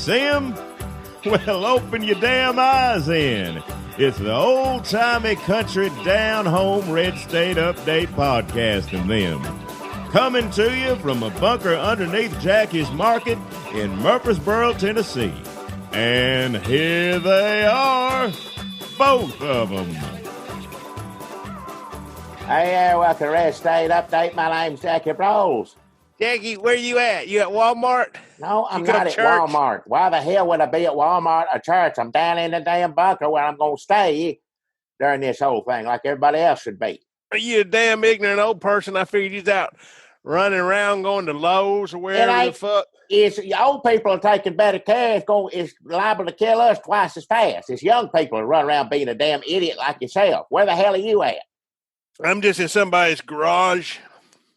See 'em? Well, open your damn eyes in. It's the old-timey country down-home red state update podcast and them. Coming to you from a bunker underneath Jackie's Market in Murfreesboro, Tennessee. And here they are, both of them. Hey, welcome to Red State Update. My name's Jackie Brawls. Jackie, where you at? You at Walmart? No, I'm not at Walmart. Why the hell would I be at Walmart or church? I'm down in the damn bunker where I'm going to stay during this whole thing like everybody else should be. Are you a damn ignorant old person? I figured you's out running around going to Lowe's or wherever the fuck. It's old people are taking better care. It's liable to kill us twice as fast. It's young people who run around being a damn idiot like yourself. Where the hell are you at? I'm just in somebody's garage.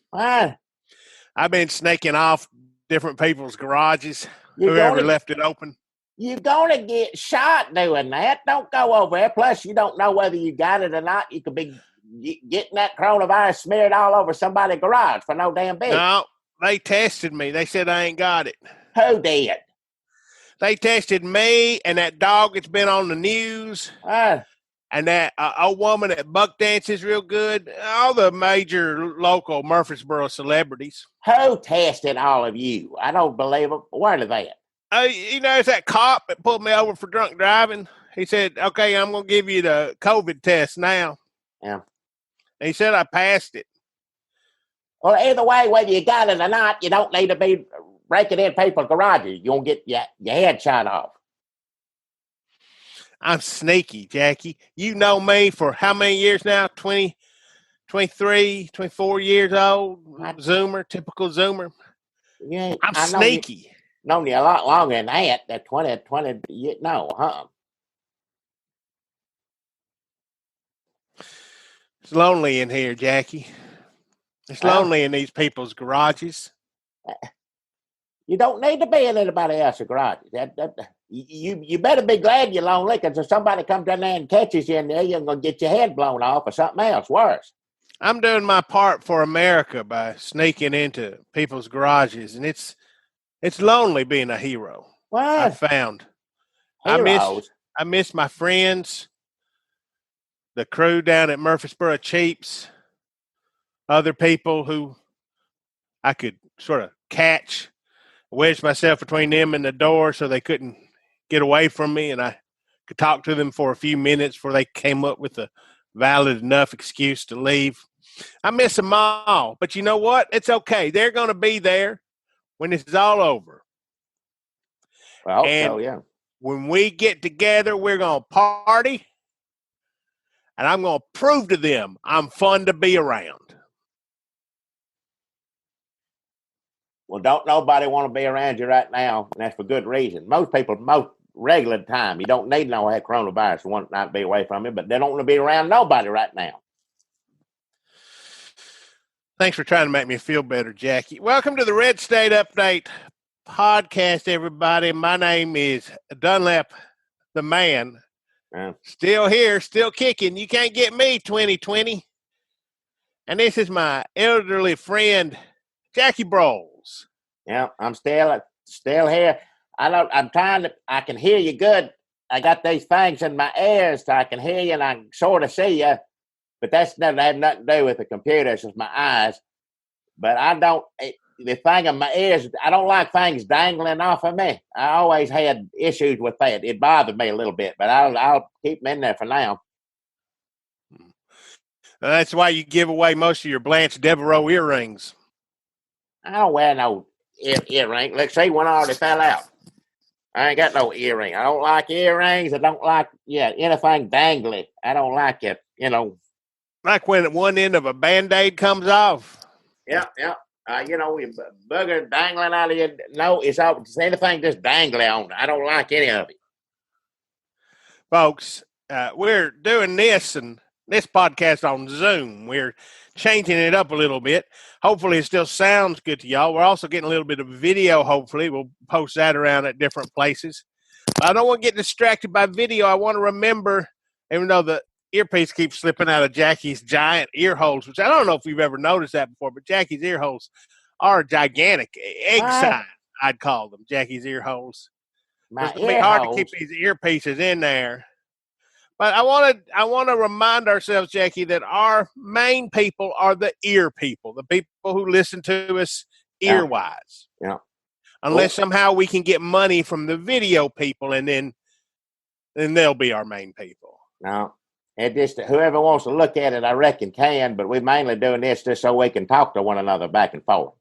What? I've been snaking off different people's garages. Whoever left it open. You're going to get shot doing that. Don't go over there. Plus, you don't know whether you got it or not. You could be getting that coronavirus smeared all over somebody's garage for no damn business. No, they tested me. They said I ain't got it. Who did? They tested me and that dog that's been on the news. And that old woman that buck dances real good. All the major local Murfreesboro celebrities. Who tested all of you? I don't believe it. Where are they at? It's that cop that pulled me over for drunk driving. He said, okay, I'm going to give you the COVID test now. Yeah. And he said I passed it. Well, either way, whether you got it or not, you don't need to be breaking in people's garages. You're going to get your head shot off. I'm sneaky, Jackie. You know me for how many years now? 20, 23, 24 years old. Zoomer, typical Zoomer. Yeah, I'm sneaky. Known you a lot longer than that. That 20, no, huh? It's lonely in here, Jackie. It's lonely in these people's garages. You don't need to be in anybody else's garage. You better be glad you're lonely, because if somebody comes in there and catches you in there, you're going to get your head blown off or something else worse. I'm doing my part for America by sneaking into people's garages, and it's lonely being a hero. What? I found. Heroes? I miss my friends, the crew down at Murfreesboro Cheaps, other people who I could sort of catch, wedge myself between them and the door so they couldn't get away from me, and I could talk to them for a few minutes before they came up with a valid enough excuse to leave. I miss them all, but you know what? It's okay. They're going to be there when this is all over. Well, so, yeah. When we get together, we're going to party, and I'm going to prove to them I'm fun to be around. Well, don't nobody want to be around you right now, and that's for good reason. Most people, most regular time, you don't need no that coronavirus to want not to be away from you, but they don't want to be around nobody right now. Thanks for trying to make me feel better, Jackie. Welcome to the Red State Update podcast, everybody. My name is Dunlap, the man. Yeah. Still here, still kicking. You can't get me, 2020. And this is my elderly friend, Jackie Brawls. Yeah, I'm still here. I can hear you good. I got these things in my ears so I can hear you and I can sort of see you, but that's have nothing to do with the computer. It's just my eyes. But the thing in my ears, I don't like things dangling off of me. I always had issues with that. It bothered me a little bit, but I'll keep them in there for now. That's why you give away most of your Blanche Devereaux earrings. I don't wear no earring. Let's see, one already fell out. I ain't got no earring. I don't like earrings. I don't like anything dangly. I don't like it. Like when one end of a Band-Aid comes off. Yeah. Your booger dangling out of your nose. It's anything just dangly on. I don't like any of it. Folks, we're doing this podcast on Zoom. We're changing it up a little bit. Hopefully it still sounds good to y'all. We're also getting a little bit of video, hopefully. We'll post that around at different places. But I don't want to get distracted by video. I want to remember, even though the earpiece keeps slipping out of Jackie's giant ear holes, which I don't know if you've ever noticed that before, but Jackie's ear holes are gigantic. Egg size, I'd call them, Jackie's ear holes. My It's going to be ear hard to holes. keep these earpieces in there. But I want to remind ourselves, Jackie, that our main people are the ear people, the people who listen to us ear-wise. Yeah. Unless somehow we can get money from the video people, and then they'll be our main people. No. It just, whoever wants to look at it, I reckon can, but we're mainly doing this just so we can talk to one another back and forth.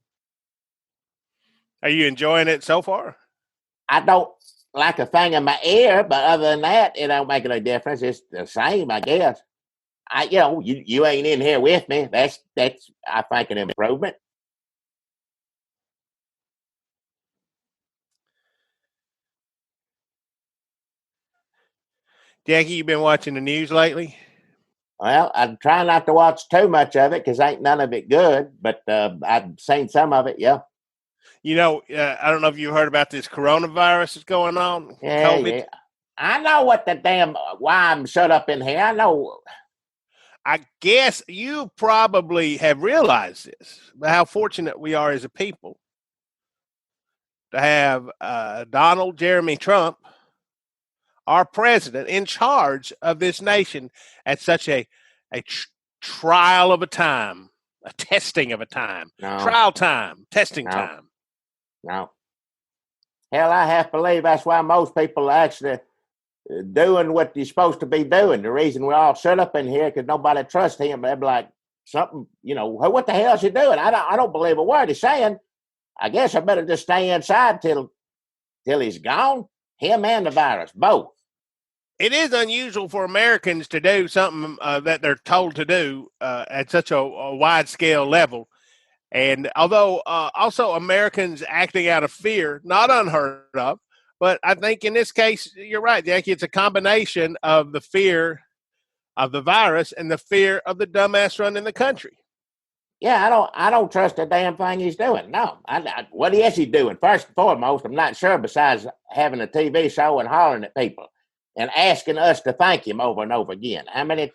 Are you enjoying it so far? I don't like a thing in my ear, but other than that, it don't make any difference. It's the same, I guess. You ain't in here with me. That's I think an improvement. Jackie, you been watching the news lately? Well, I'm trying not to watch too much of it because ain't none of it good, but I've seen some of it, yeah. I don't know if you heard about this coronavirus that's going on. Yeah, COVID. yeah. I know what the damn, why I'm shut up in here. I know. I guess you probably have realized this, how fortunate we are as a people to have Donald Jeremy Trump, our president, in charge of this nation at such a trial of a time, a testing of a time, trial time, testing time. No. Hell, I have to believe that's why most people are actually doing what you're supposed to be doing. The reason we're all shut up in here because nobody trusts him. They're like, something, what the hell is he doing? I don't believe a word he's saying. I guess I better just stay inside till he's gone. Him and the virus, both. It is unusual for Americans to do something that they're told to do at such a wide-scale level. And although also Americans acting out of fear, not unheard of, but I think in this case, you're right, Jackie, it's a combination of the fear of the virus and the fear of the dumbass running the country. Yeah, I don't trust a damn thing he's doing. No, what is he doing? First and foremost, I'm not sure. Besides having a TV show and hollering at people and asking us to thank him over and over again. I mean,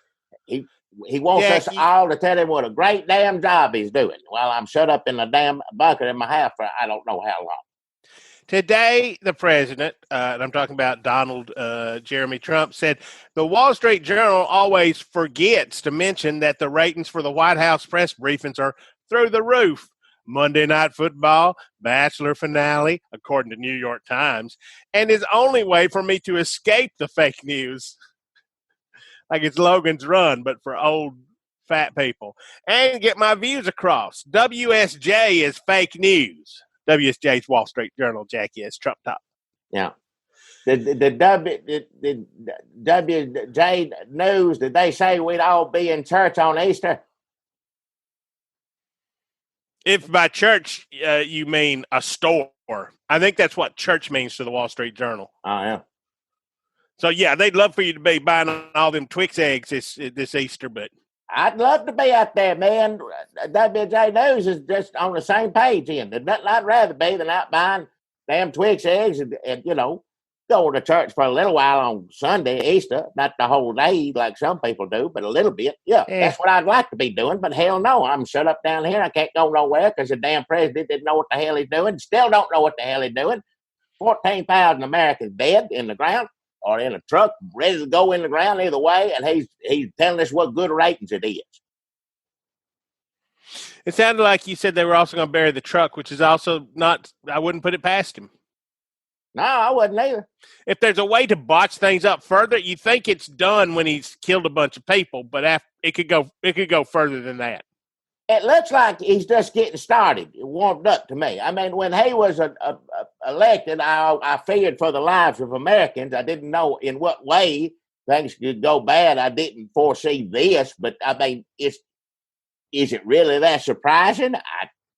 he wants us all to tell him what a great damn job he's doing while I'm shut up in a damn bunker in my house for I don't know how long. Today, the president, and I'm talking about Donald Jeremy Trump, said the Wall Street Journal always forgets to mention that the ratings for the White House press briefings are through the roof. Monday Night Football, Bachelor finale, according to New York Times, and his only way for me to escape the fake news, like it's Logan's Run, but for old fat people, and get my views across. WSJ is fake news. WSJ's Wall Street Journal, Jackie, is Trump top. Yeah. The WJ News, did they say we'd all be in church on Easter? If by church you mean a store, I think that's what church means to the Wall Street Journal. Oh, yeah. So, yeah, they'd love for you to be buying all them Twix eggs this Easter, but I'd love to be out there, man. WJ News is just on the same page, and there's nothing I'd rather be than out buying damn Twix eggs and going to church for a little while on Sunday, Easter, not the whole day like some people do, but a little bit. Yeah, that's what I'd like to be doing, but hell no, I'm shut up down here. I can't go nowhere because the damn president didn't know what the hell he's doing, still don't know what the hell he's doing. 14,000 Americans dead in the ground or in a truck ready to go in the ground either way, and he's telling us what good ratings it is. It sounded like you said they were also going to bury the truck, which is also not, I wouldn't put it past him. No, I wouldn't either. If there's a way to botch things up further, you think it's done when he's killed a bunch of people, but it could go further than that. It looks like he's just getting started, warmed up to me. I mean, when he was elected, I feared for the lives of Americans. I didn't know in what way things could go bad. I didn't foresee this, but I mean, is it really that surprising?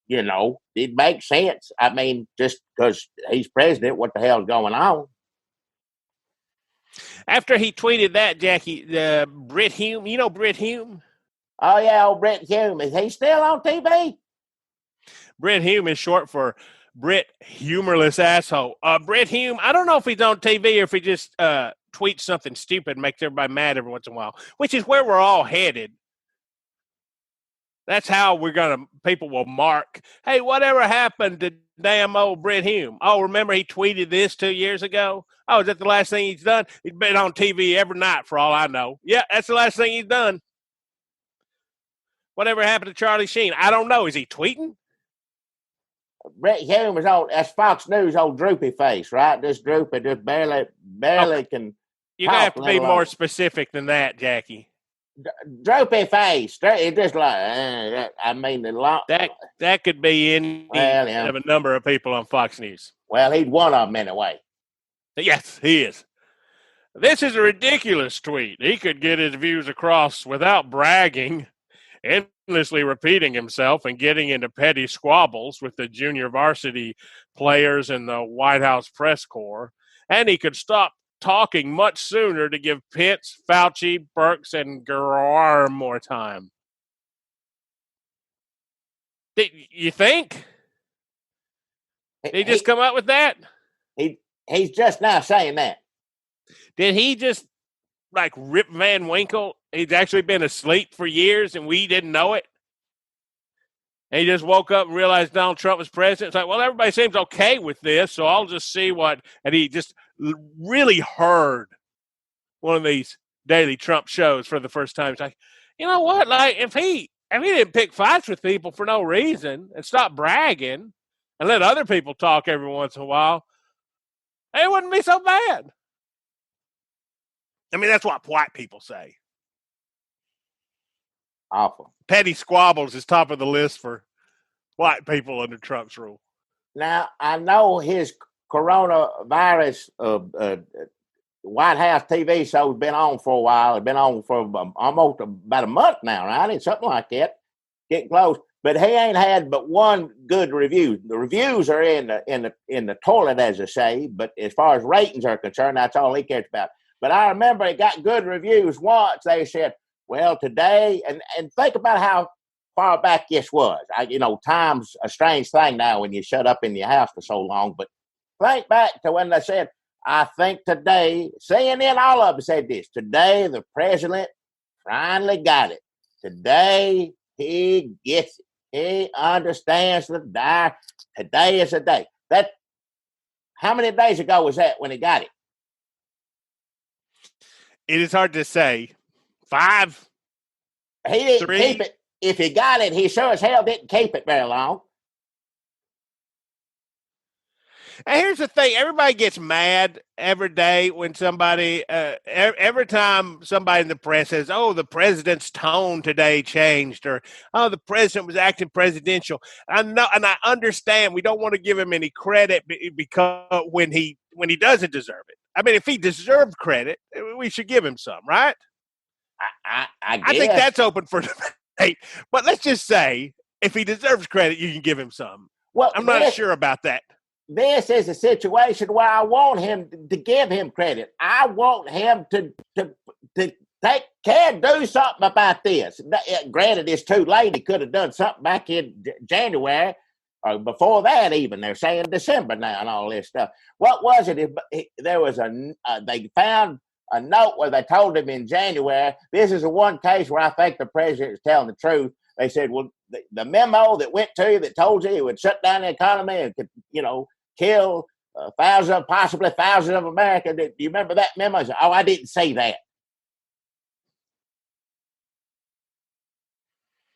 It makes sense. I mean, just because he's president, what the hell's going on? After he tweeted that, Jackie, Brit Hume, you know Brit Hume? Oh, yeah, old Brit Hume. Is he still on TV? Brit Hume is short for Brit Humorless Asshole. Brit Hume, I don't know if he's on TV or if he just tweets something stupid and makes everybody mad every once in a while, which is where we're all headed. That's how people will mark, hey, whatever happened to damn old Brett Hume. Oh, remember he tweeted this 2 years ago? Oh, is that the last thing he's done? He's been on TV every night for all I know. Yeah, that's the last thing he's done. Whatever happened to Charlie Sheen? I don't know. Is he tweeting? Brett Hume is old. That's Fox News, old droopy face, right? Just droopy, just barely can. You're going to have to be more specific than that, Jackie. Droopy face. It's just like, I mean, that could be any of a number of people on Fox News. Well, he's one of them anyway. Yes, he is. This is a ridiculous tweet. He could get his views across without bragging, endlessly repeating himself and getting into petty squabbles with the junior varsity players and the White House press corps. And he could stop talking much sooner to give Pence, Fauci, Birx, and Garrar more time. You think? Did he just come up with that? He's just now saying that. Did he just, like, Rip Van Winkle? He's actually been asleep for years and we didn't know it? And he just woke up and realized Donald Trump was president. It's like, well, everybody seems okay with this, so I'll just see what. And he just really heard one of these daily Trump shows for the first time. It's like, you know what? Like, if he didn't pick fights with people for no reason and stop bragging and let other people talk every once in a while, it wouldn't be so bad. I mean, that's what white people say. Awful. Petty squabbles is top of the list for white people under Trump's rule. Now, I know his coronavirus White House TV show has been on for a while. It's been on for almost about a month now, right? It's something like that. Getting close. But he ain't had but one good review. The reviews are in the toilet, as they say. But as far as ratings are concerned, that's all he cares about. But I remember he got good reviews once. They said, well, today, and think about how far back this was. Time's a strange thing now when you shut up in your house for so long. But think back to when they said, I think today, CNN, all of them said this. Today, the president finally got it. Today, he gets it. He understands the dire. Today is a day. How many days ago was that when he got it? It is hard to say. 5. He didn't 3. keep it. If he got it, he sure as hell didn't keep it very long. And here's the thing. Everybody gets mad every day when every time somebody in the press says, oh, the president's tone today changed, or, oh, the president was acting presidential. I know, and I understand we don't want to give him any credit because when he doesn't deserve it. I mean, if he deserved credit, we should give him some, right? I think that's open for debate. But let's just say, if he deserves credit, you can give him some. Well, I'm not sure about that. This is a situation where I want him to give him credit. I want him to do something about this. Granted, it's too late. He could have done something back in January or before that even. They're saying December now and all this stuff. What was it? There was they found a note where they told him in January, this is the one case where I think the president is telling the truth. They said, well, the memo that went to you that told you it would shut down the economy and could, kill possibly thousands of Americans. Do you remember that memo? Said, oh, I didn't say that.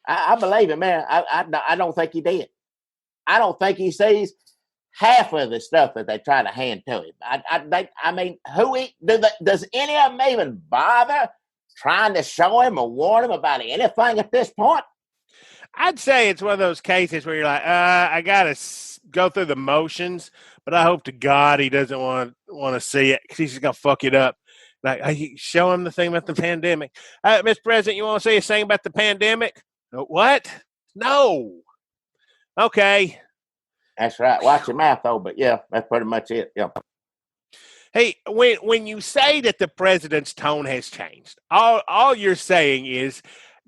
I believe him, man. I don't think he did. I don't think he sees half of the stuff that they try to hand to him. I mean, does any of them even bother trying to show him or warn him about anything at this point? I'd say it's one of those cases where you're like, I got to go through the motions, but I hope to God he doesn't want to see it because he's just going to fuck it up. Like, show him the thing about the pandemic. Mr. President, you want to say a thing about the pandemic? What? No. Okay. That's right. Watch your mouth, though. But, yeah, that's pretty much it. Yeah. Hey, when you say that the president's tone has changed, all you're saying is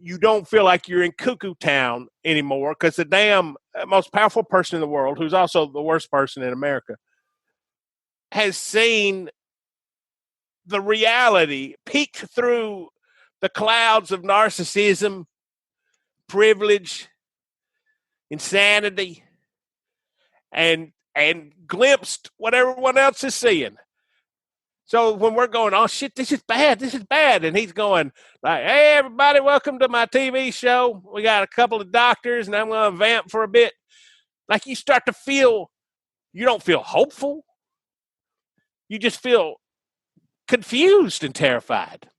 you don't feel like you're in cuckoo town anymore because the damn most powerful person in the world, who's also the worst person in America, has seen the reality peek through the clouds of narcissism, privilege, insanity, and glimpsed what everyone else is seeing. So when we're going, oh shit, this is bad, and he's going like, hey everybody, welcome to my TV show. We got a couple of doctors, and I'm going to vamp for a bit. Like you start to feel, you don't feel hopeful. You just feel confused and terrified.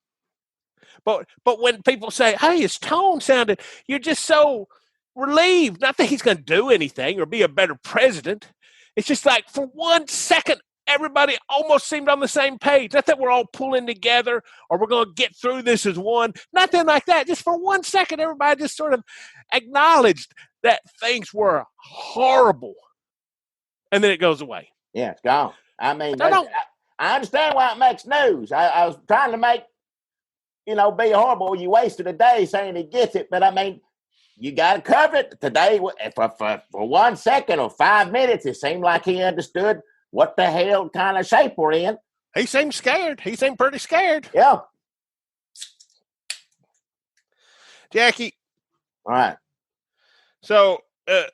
But when people say, hey, his tone sounded, you're just so relieved. Not that he's going to do anything or be a better president. It's just like for 1 second, everybody almost seemed on the same page. Not that we're all pulling together or we're going to get through this as one. Nothing like that. Just for 1 second, everybody just sort of acknowledged that things were horrible. And then it goes away. Yeah, it's gone. I mean, I understand why it makes news. I was trying to make, be horrible. You wasted a day saying he gets it. But I mean, you got to cover it today for 1 second or 5 minutes. It seemed like he understood what the hell kind of shape we're in. He seemed scared. He seemed pretty scared. Yeah. Jackie. All right. So,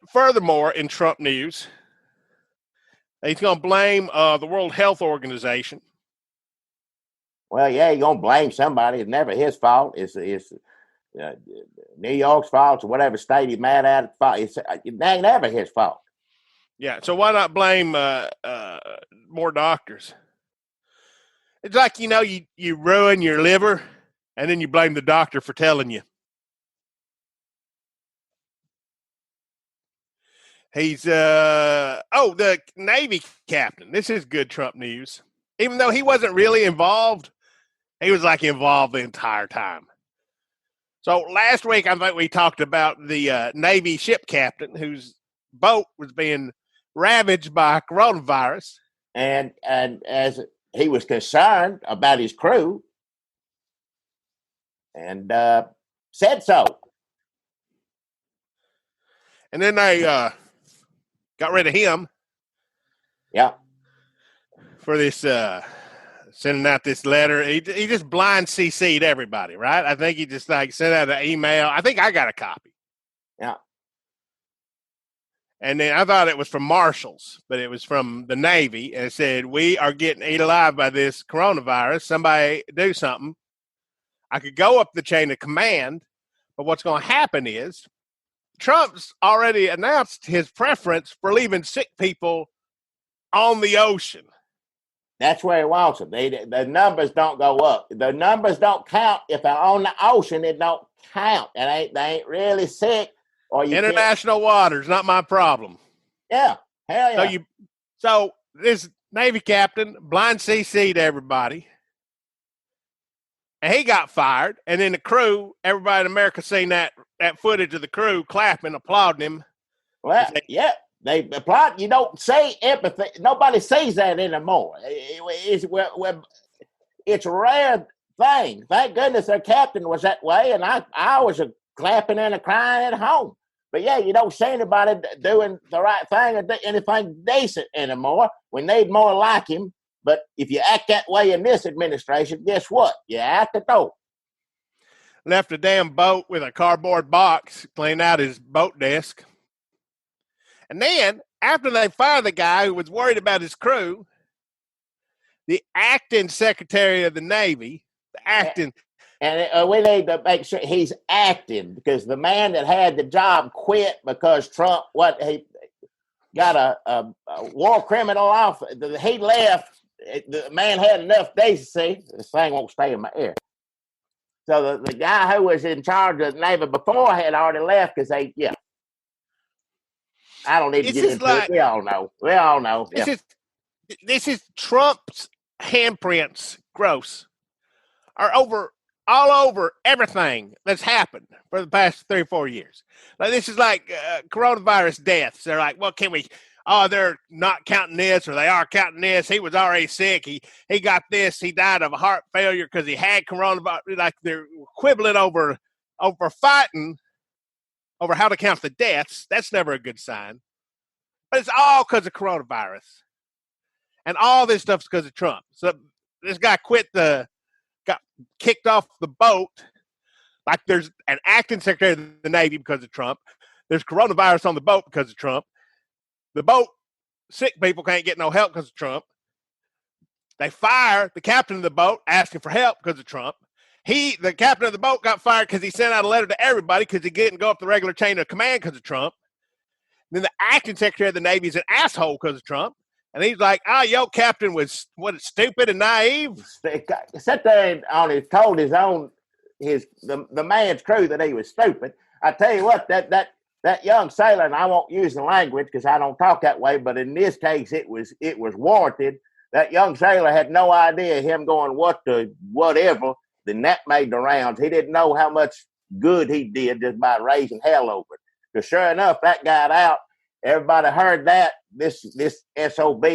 furthermore, in Trump news, he's going to blame the World Health Organization. Well, yeah, he's going to blame somebody. It's never his fault. It's New York's fault or whatever state he's mad at. It ain't never his fault. Yeah, so why not blame more doctors? It's like, you ruin your liver, and then you blame the doctor for telling you. He's, the Navy captain. This is good Trump news. Even though he wasn't really involved, he was like involved the entire time. So last week, I think we talked about the Navy ship captain whose boat was being ravaged by coronavirus. And as he was concerned about his crew and said so. And then they got rid of him. Yeah. For this, sending out this letter. He just blind CC'd everybody, right? I think he just sent out an email. I think I got a copy. Yeah. And then I thought it was from Marshals, but it was from the Navy. And it said, we are getting eaten alive by this coronavirus. Somebody do something. I could go up the chain of command, but what's going to happen is Trump's already announced his preference for leaving sick people on the ocean. That's where he wants them. The numbers don't go up. The numbers don't count. If they're on the ocean, it don't count. They ain't really sick. Or international waters, not my problem. Yeah, hell yeah. So this Navy captain blind CC'd everybody, and he got fired. And then the crew, everybody in America seen that footage of the crew clapping, applauding him. Well, yeah. They applaud. You don't say empathy. Nobody says that anymore. It's a rare thing. Thank goodness their captain was that way, and I was clapping and crying at home. But yeah, you don't see anybody doing the right thing or anything decent anymore. We need more like him. But if you act that way in this administration, guess what? You're out the door. Left a damn boat with a cardboard box cleaned out his boat desk. And then, after they fired the guy who was worried about his crew, the acting Secretary of the Navy, And we need to make sure he's acting, because the man that had the job quit because Trump, he got a war criminal off. He left. The man had enough decency. This thing won't stay in my ear. So the guy who was in charge of the Navy before had already left because I don't need to get into it. We all know. Yeah. This is Trump's handprints, gross, are all over everything that's happened for the past 3 or 4 years. Like this is like coronavirus deaths. They're like, well, they're not counting this, or they are counting this. He was already sick. He got this. He died of a heart failure because he had coronavirus. Like they're quibbling over fighting over how to count the deaths. That's never a good sign. But it's all because of coronavirus. And all this stuff's because of Trump. So this guy got kicked off the boat. Like there's an acting Secretary of the Navy because of Trump. There's coronavirus on the boat because of Trump. The boat sick people can't get no help because of Trump. They fire the captain of the boat asking for help because of Trump. The captain of the boat got fired because he sent out a letter to everybody because he didn't go up the regular chain of command because of Trump. Then the acting secretary of the Navy is an asshole because of Trump. And he's like, your captain was stupid and naive. Sat there and told the man's crew that he was stupid. I tell you what, that young sailor, and I won't use the language because I don't talk that way, but in this case, it was warranted. That young sailor had no idea him going whatever. Then that made the rounds. He didn't know how much good he did just by raising hell over it. Because sure enough, that got out. Everybody heard that. This SOB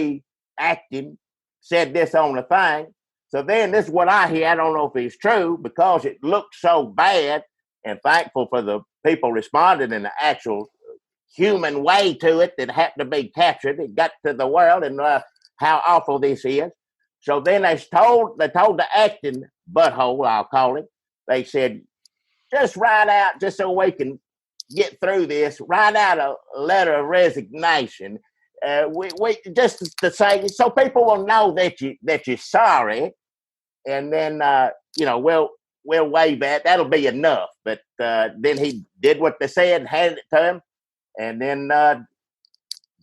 acting said this on the thing. So then this is what I hear. I don't know if it's true because it looked so bad, and thankful for the people responding in the actual human way to it that had to be captured. It got to the world and how awful this is. So then they told the acting butthole, I'll call it. They said, just write out, just so we can get through this, write out a letter of resignation. We just to say, so people will know that you're sorry, and then we'll waive that. That'll be enough. But then he did what they said and handed it to him, and then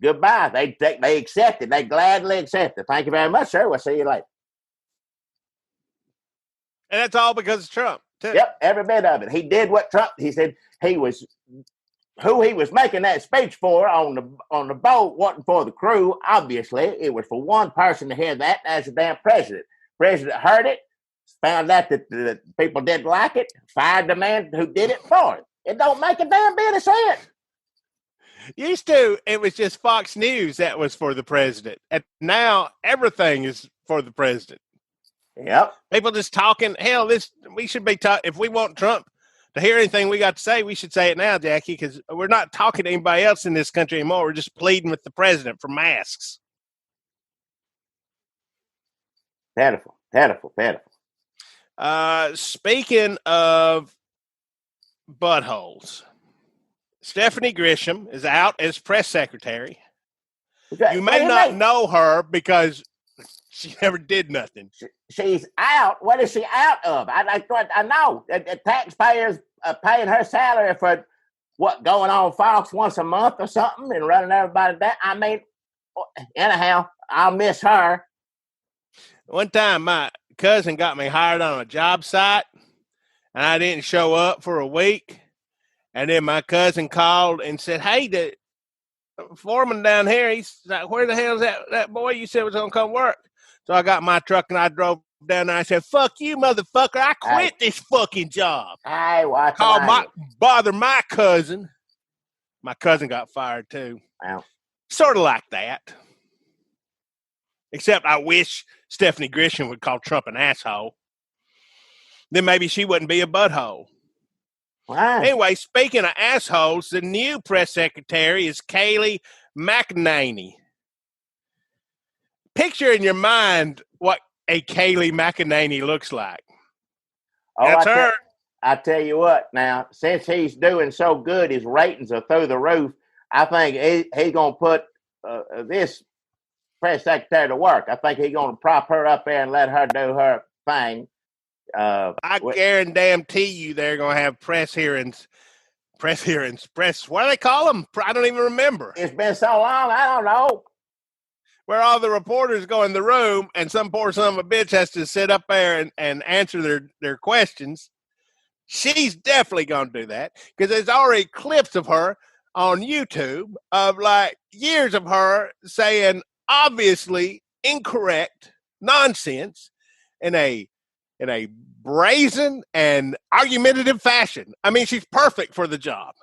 goodbye. They accepted. They gladly accepted. Thank you very much, sir. We'll see you later. And that's all because of Trump, too. Yep, every bit of it. He did what Trump. He said who he was making that speech for on the boat wasn't for the crew. Obviously, it was for one person to hear that. As the damn president. President heard it, found out that the people didn't like it, fired the man who did it for him. It don't make a damn bit of sense. Used to, it was just Fox News that was for the president. And now everything is for the president. Yep. People just talking. Hell, we should be talking. If we want Trump to hear anything we got to say, we should say it now, Jackie, because we're not talking to anybody else in this country anymore. We're just pleading with the president for masks. Pitiful. Speaking of buttholes, Stephanie Grisham is out as press secretary. Okay. You may not know her because she never did nothing. She's out. What is she out of? I know. The taxpayers are paying her salary for what, going on Fox once a month or something and running everybody down. I mean, anyhow, I'll miss her. One time, my cousin got me hired on a job site, and I didn't show up for a week. And then my cousin called and said, hey, the foreman down here, he's like, where the hell is that boy you said was going to come work? So I got my truck and I drove down there. I said, fuck you, motherfucker. I quit this fucking job. Hey, watch bother my cousin. My cousin got fired too. Wow. Sort of like that. Except I wish Stephanie Grisham would call Trump an asshole. Then maybe she wouldn't be a butthole. Wow. Anyway, speaking of assholes, the new press secretary is Kayleigh McEnany. Picture in your mind what a Kayleigh McEnany looks like. That's her. I tell you what, now, since he's doing so good, his ratings are through the roof. I think he's going to put this press secretary to work. I think he's going to prop her up there and let her do her thing. I guarantee you they're going to have press hearings. What do they call them? I don't even remember. It's been so long, I don't know. Where all the reporters go in the room and some poor son of a bitch has to sit up there and answer their questions. She's definitely going to do that because there's already clips of her on YouTube of like years of her saying obviously incorrect nonsense in a brazen and argumentative fashion. I mean, she's perfect for the job.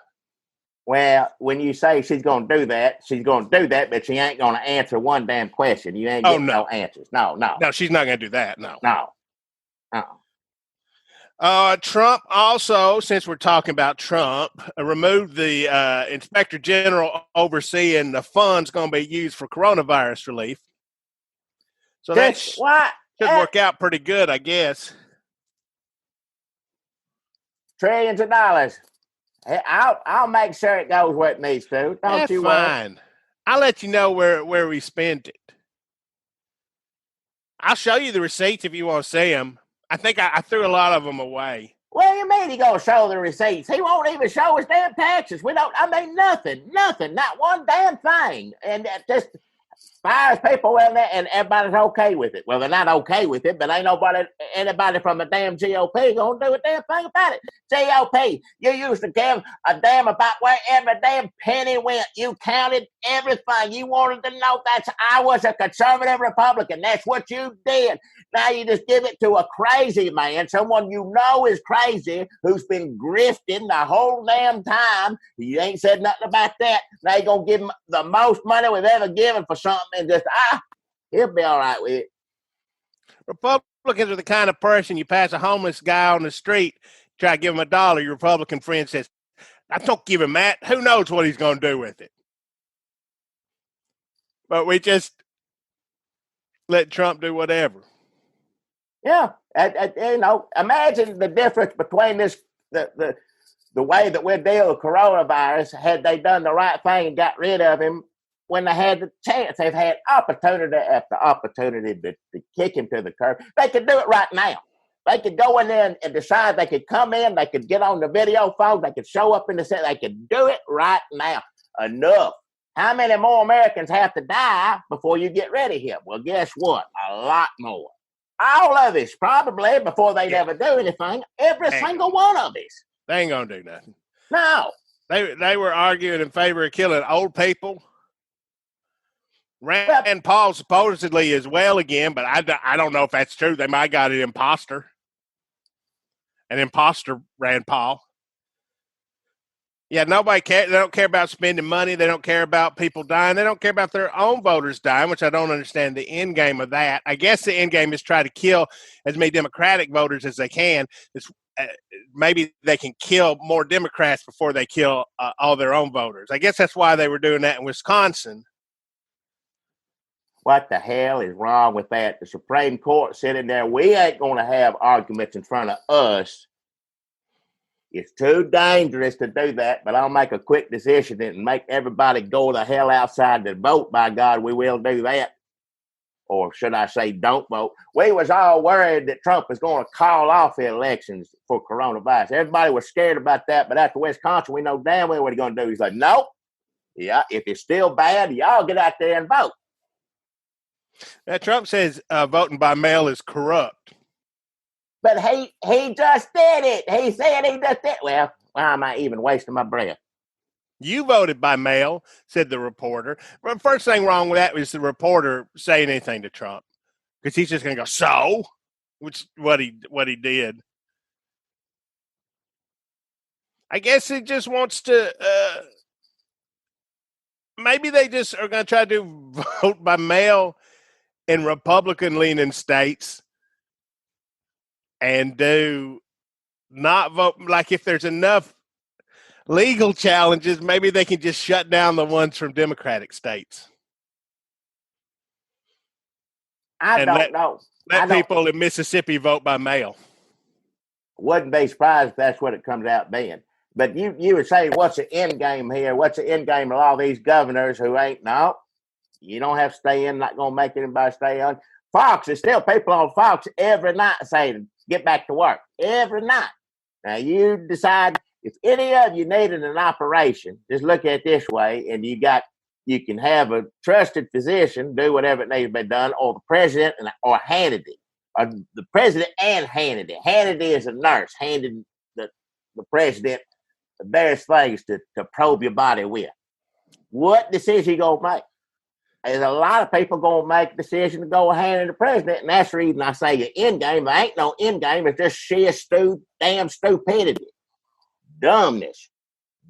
Well, when you say she's going to do that, but she ain't going to answer one damn question. You ain't getting no answers. No. No, she's not going to do that. No. Trump also, since we're talking about Trump, removed the inspector general overseeing the funds going to be used for coronavirus relief. So that should work out pretty good, I guess. Trillions of dollars. I'll make sure it goes where it needs to. That's fine. I'll let you know where we spent it. I'll show you the receipts if you want to see them. I think I threw a lot of them away. What do you mean he gonna show the receipts? He won't even show his damn taxes. Nothing, not one damn thing. And that just fires people in there, and everybody's okay with it. Well, they're not okay with it, but ain't anybody from the damn GOP gonna do a damn thing about it. GOP, you used to give a damn about where every damn penny went. You counted everything. You wanted to know I was a conservative Republican. That's what you did. Now you just give it to a crazy man, someone you know is crazy, who's been grifting the whole damn time. You ain't said nothing about that. Now you're going to give him the most money we've ever given for something and just, he'll be all right with it. Republicans are the kind of person you pass a homeless guy on the street, try to give him $1, your Republican friend says, I don't give him that. Who knows what he's going to do with it? But we just let Trump do whatever. Yeah, imagine the difference between the way that we're dealing with coronavirus. Had they done the right thing and got rid of him when they had the chance, they've had opportunity after opportunity to kick him to the curb. They could do it right now. They could go in there and decide they could come in, they could get on the video phone, they could show up in the set, they could do it right now. Enough. How many more Americans have to die before you get rid of him? Well, guess what? A lot more. All of us, probably, before they'd ever do anything. Every single one of us. They ain't going to do nothing. No. They were arguing in favor of killing old people. Rand Paul supposedly as well again, but I don't know if that's true. They might have got an imposter. An imposter Rand Paul. Yeah, nobody cares. They don't care about spending money. They don't care about people dying. They don't care about their own voters dying, which I don't understand the end game of that. I guess the end game is try to kill as many Democratic voters as they can. Maybe they can kill more Democrats before they kill all their own voters. I guess that's why they were doing that in Wisconsin. What the hell is wrong with that? The Supreme Court sitting there, we ain't going to have arguments in front of us. It's too dangerous to do that, but I'll make a quick decision and make everybody go the hell outside to vote. By God, we will do that. Or should I say don't vote? We was all worried that Trump was going to call off the elections for coronavirus. Everybody was scared about that, but after Wisconsin, we know damn well what he's going to do. He's like, nope. Yeah, if it's still bad, y'all get out there and vote. Now, Trump says voting by mail is corrupt. But he just did it. He said he just did it. Well, why am I even wasting my breath? You voted by mail, said the reporter. But first thing wrong with that was the reporter saying anything to Trump. Because he's just going to go, so? Which what he did. I guess he just wants to maybe they just are going to try to vote by mail in Republican-leaning states and do not vote. Like if there's enough legal challenges, maybe they can just shut down the ones from Democratic states. I don't know. Let people in Mississippi vote by mail. Wouldn't be surprised if that's what it comes out being. But you were saying, what's the end game here? What's the end game of all these governors who ain't, no, you don't have to stay in, not going to make anybody stay on. Fox, there's still people on Fox every night saying, get back to work. Every night. Now, you decide, if any of you needed an operation, just look at it this way, and you can have a trusted physician do whatever it needs to be done, or the president or Hannity, or the president and Hannity. Hannity is a nurse, handing the president various things to probe your body with. What decision you gonna make? There's a lot of people gonna make a decision to go hand to the president, and that's the reason I say your end game. There ain't no end game. It's just sheer damn stupidity, dumbness,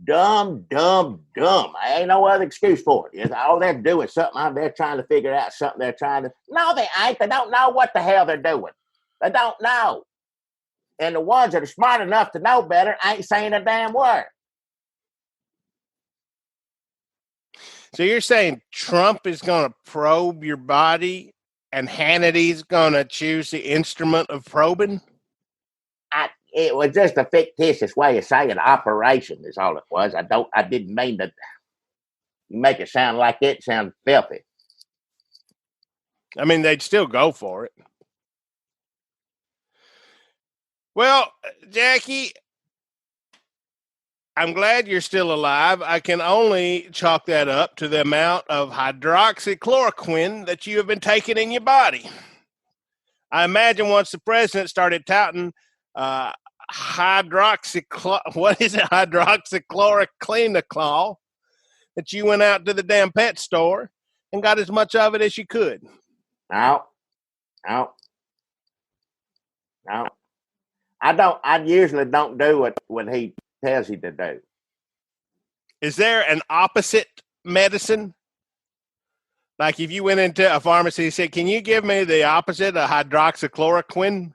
dumb. There ain't no other excuse for it. It's all they're doing something. They're trying to figure out something. They're trying to. No, they ain't. They don't know what the hell they're doing. They don't know. And the ones that are smart enough to know better ain't saying a damn word. So you're saying Trump is going to probe your body and Hannity's going to choose the instrument of probing? It was just a fictitious way of saying operation is all it was. I didn't mean to. You make it sound like it sounds filthy. I mean, they'd still go for it. Well, Jackie, I'm glad you're still alive. I can only chalk that up to the amount of hydroxychloroquine that you have been taking in your body. I imagine once the president started touting hydroxychloroquine, that you went out to the damn pet store and got as much of it as you could. No. I usually don't do what he tells you to do. Is there an opposite medicine? Like if you went into a pharmacy and said, can you give me the opposite of hydroxychloroquine?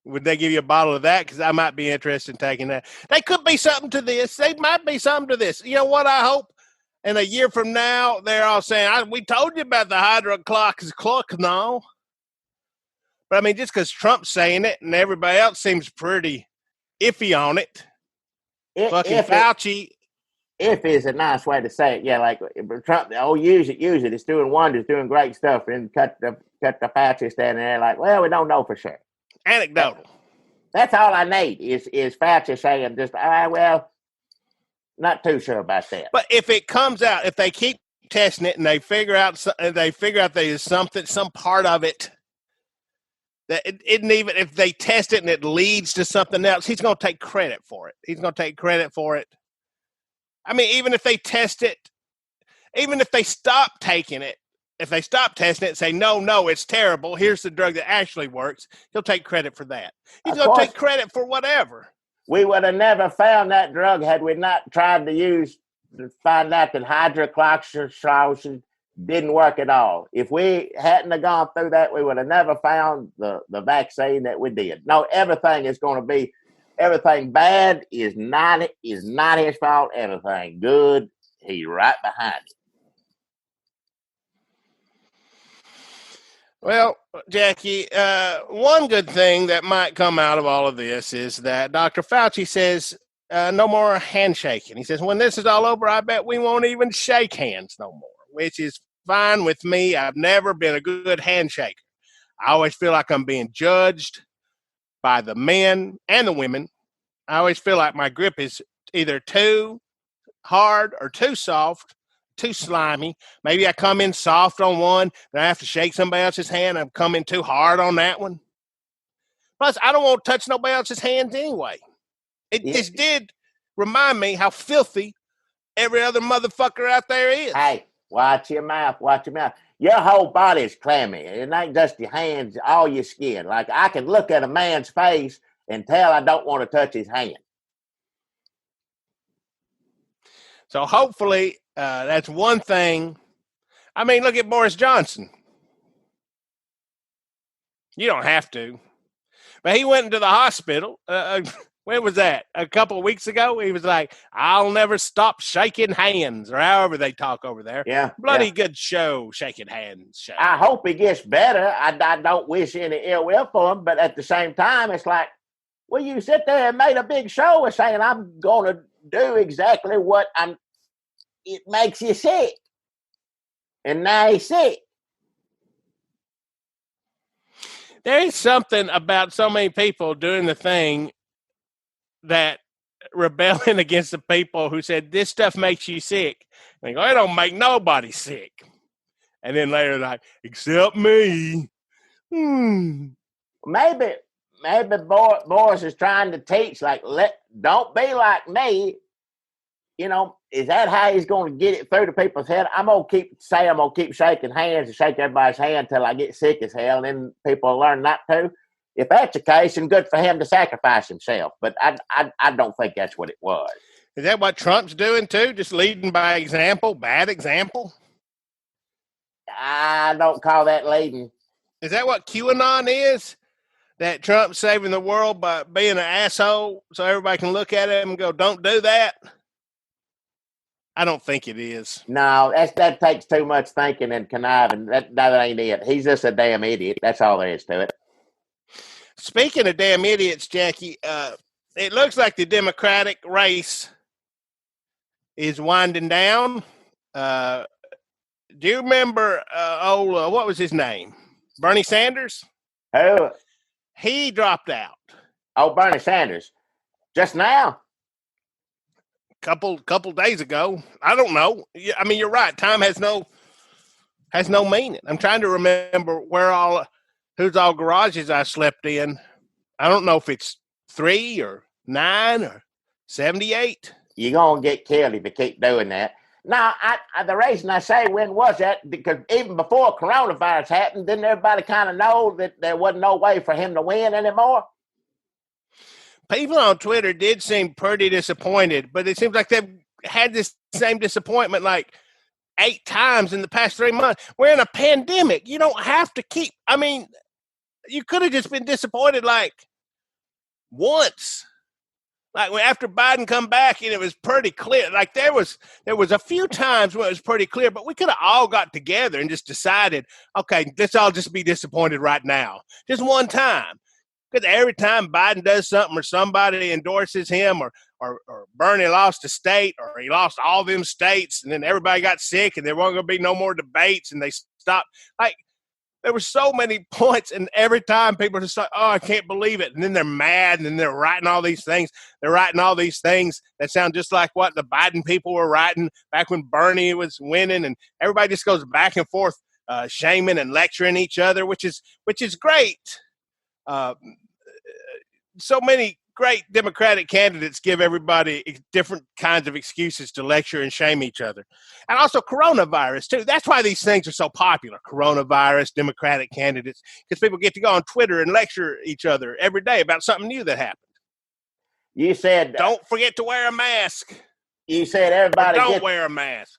Would they give you a bottle of that? Because I might be interested in taking that. They could be something to this. They might be something to this. You know what I hope? And a year from now, they're all saying, we told you about the hydroxychloroquine. But I mean, just because Trump's saying it and everybody else seems pretty iffy on it. Fucking Fauci. If is a nice way to say it. Yeah, like Trump, use it. It's doing wonders, doing great stuff. And cut the Fauci standing there like, well, we don't know for sure. Anecdotal. That's all I need is Fauci saying just, well, not too sure about that. But if it comes out, if they keep testing it and they figure out there's something, some part of it that it isn't even, if they test it and it leads to something else, he's going to take credit for it. I mean, even if they test it, even if they stop taking it, if they stop testing it and say, no, it's terrible, here's the drug that actually works, he'll take credit for that. He's going to take credit for whatever. We would have never found that drug had we not tried to find out that hydroxychloroquine didn't work at all. If we hadn't have gone through that, we would have never found the vaccine that we did. No, everything bad is not his fault. Everything good, he's right behind it. Well, Jackie, one good thing that might come out of all of this is that Dr. Fauci says no more handshaking. He says, when this is all over, I bet we won't even shake hands no more, which is fine with me. I've never been a good handshaker. I always feel like I'm being judged by the men and the women. I always feel like my grip is either too hard or too soft, too slimy. Maybe I come in soft on one, then I have to shake somebody else's hand. I'm coming too hard on that one. Plus, I don't want to touch nobody else's hands anyway. It just did remind me how filthy every other motherfucker out there is. Hey, watch your mouth. Your whole body's clammy. It ain't just your hands, all your skin. Like, I can look at a man's face and tell I don't want to touch his hand. So hopefully that's one thing. I mean, look at Boris Johnson. You don't have to. But he went into the hospital. When was that? A couple of weeks ago? He was like, I'll never stop shaking hands, or however they talk over there. Yeah. Bloody good show, shaking hands. Show. I hope he gets better. I don't wish any ill will for him, but at the same time, it's like, well, you sit there and made a big show of saying, I'm going to do exactly what it makes you sick. And now he's sick. There is something about so many people doing the thing that rebelling against the people who said this stuff makes you sick. And they go, it don't make nobody sick. And then later, like, except me. Maybe Boris is trying to teach, like, don't be like me. You know, is that how he's going to get it through to people's head? I'm going to keep shaking hands and shake everybody's hand until I get sick as hell, and then people will learn not to. If that's the case, then good for him to sacrifice himself. But I don't think that's what it was. Is that what Trump's doing too? Just leading by example, bad example? I don't call that leading. Is that what QAnon is? That Trump's saving the world by being an asshole so everybody can look at him and go, don't do that? I don't think it is. No, that takes too much thinking and conniving. That ain't it. He's just a damn idiot. That's all there is to it. Speaking of damn idiots, Jackie, it looks like the Democratic race is winding down. Do you remember what was his name? Bernie Sanders? Who? He dropped out. Oh, Bernie Sanders. Just now? Couple days ago. I don't know. I mean, you're right. Time has no meaning. I'm trying to remember whose all garages I slept in. I don't know if it's 3 or 9 or 78. You're going to get killed if you keep doing that. Now, the reason I say when was that, because even before coronavirus happened, didn't everybody kind of know that there wasn't no way for him to win anymore? People on Twitter did seem pretty disappointed, but it seems like they've had this same disappointment like 8 times in the past 3 months. We're in a pandemic. You don't have to keep. I mean, you could have just been disappointed like once. Like after Biden come back and it was pretty clear. Like there was a few times where it was pretty clear, but we could have all got together and just decided, okay, let's all just be disappointed right now. Just one time. Because every time Biden does something or somebody endorses him or Bernie lost a state or he lost all them states and then everybody got sick and there weren't going to be no more debates and they stopped. Like there were so many points and every time people just like, oh, I can't believe it. And then they're mad and then they're writing all these things. They're writing all these things that sound just like what the Biden people were writing back when Bernie was winning. And everybody just goes back and forth shaming and lecturing each other, which is great. So many great Democratic candidates give everybody different kinds of excuses to lecture and shame each other. And also coronavirus, too. That's why these things are so popular. Coronavirus, Democratic candidates, because people get to go on Twitter and lecture each other every day about something new that happened. You said... don't forget to wear a mask. You said everybody... Don't wear a mask.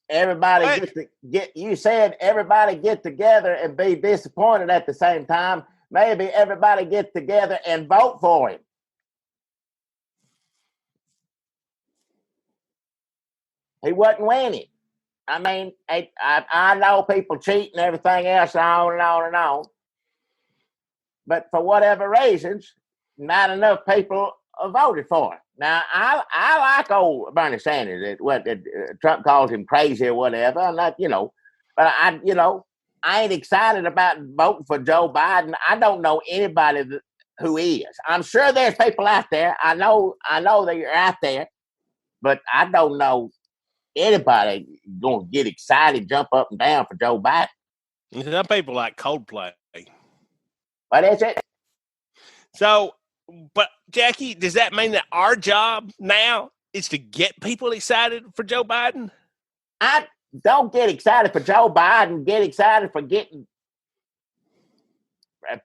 You said everybody get together and be disappointed at the same time. Maybe everybody get together and vote for him. He wasn't winning. I mean, I know people cheat and everything else, on and on and on. But for whatever reasons, not enough people voted for him. Now, I like old Bernie Sanders. Trump calls him crazy or whatever. I'm not, but I ain't excited about voting for Joe Biden. I don't know anybody who is. I'm sure there's people out there. I know they're out there, but I don't know anybody going to get excited, jump up and down for Joe Biden. Some people like Coldplay. What is it? So, but Jackie, does that mean that our job now is to get people excited for Joe Biden? I don't get excited for Joe Biden. Get excited for getting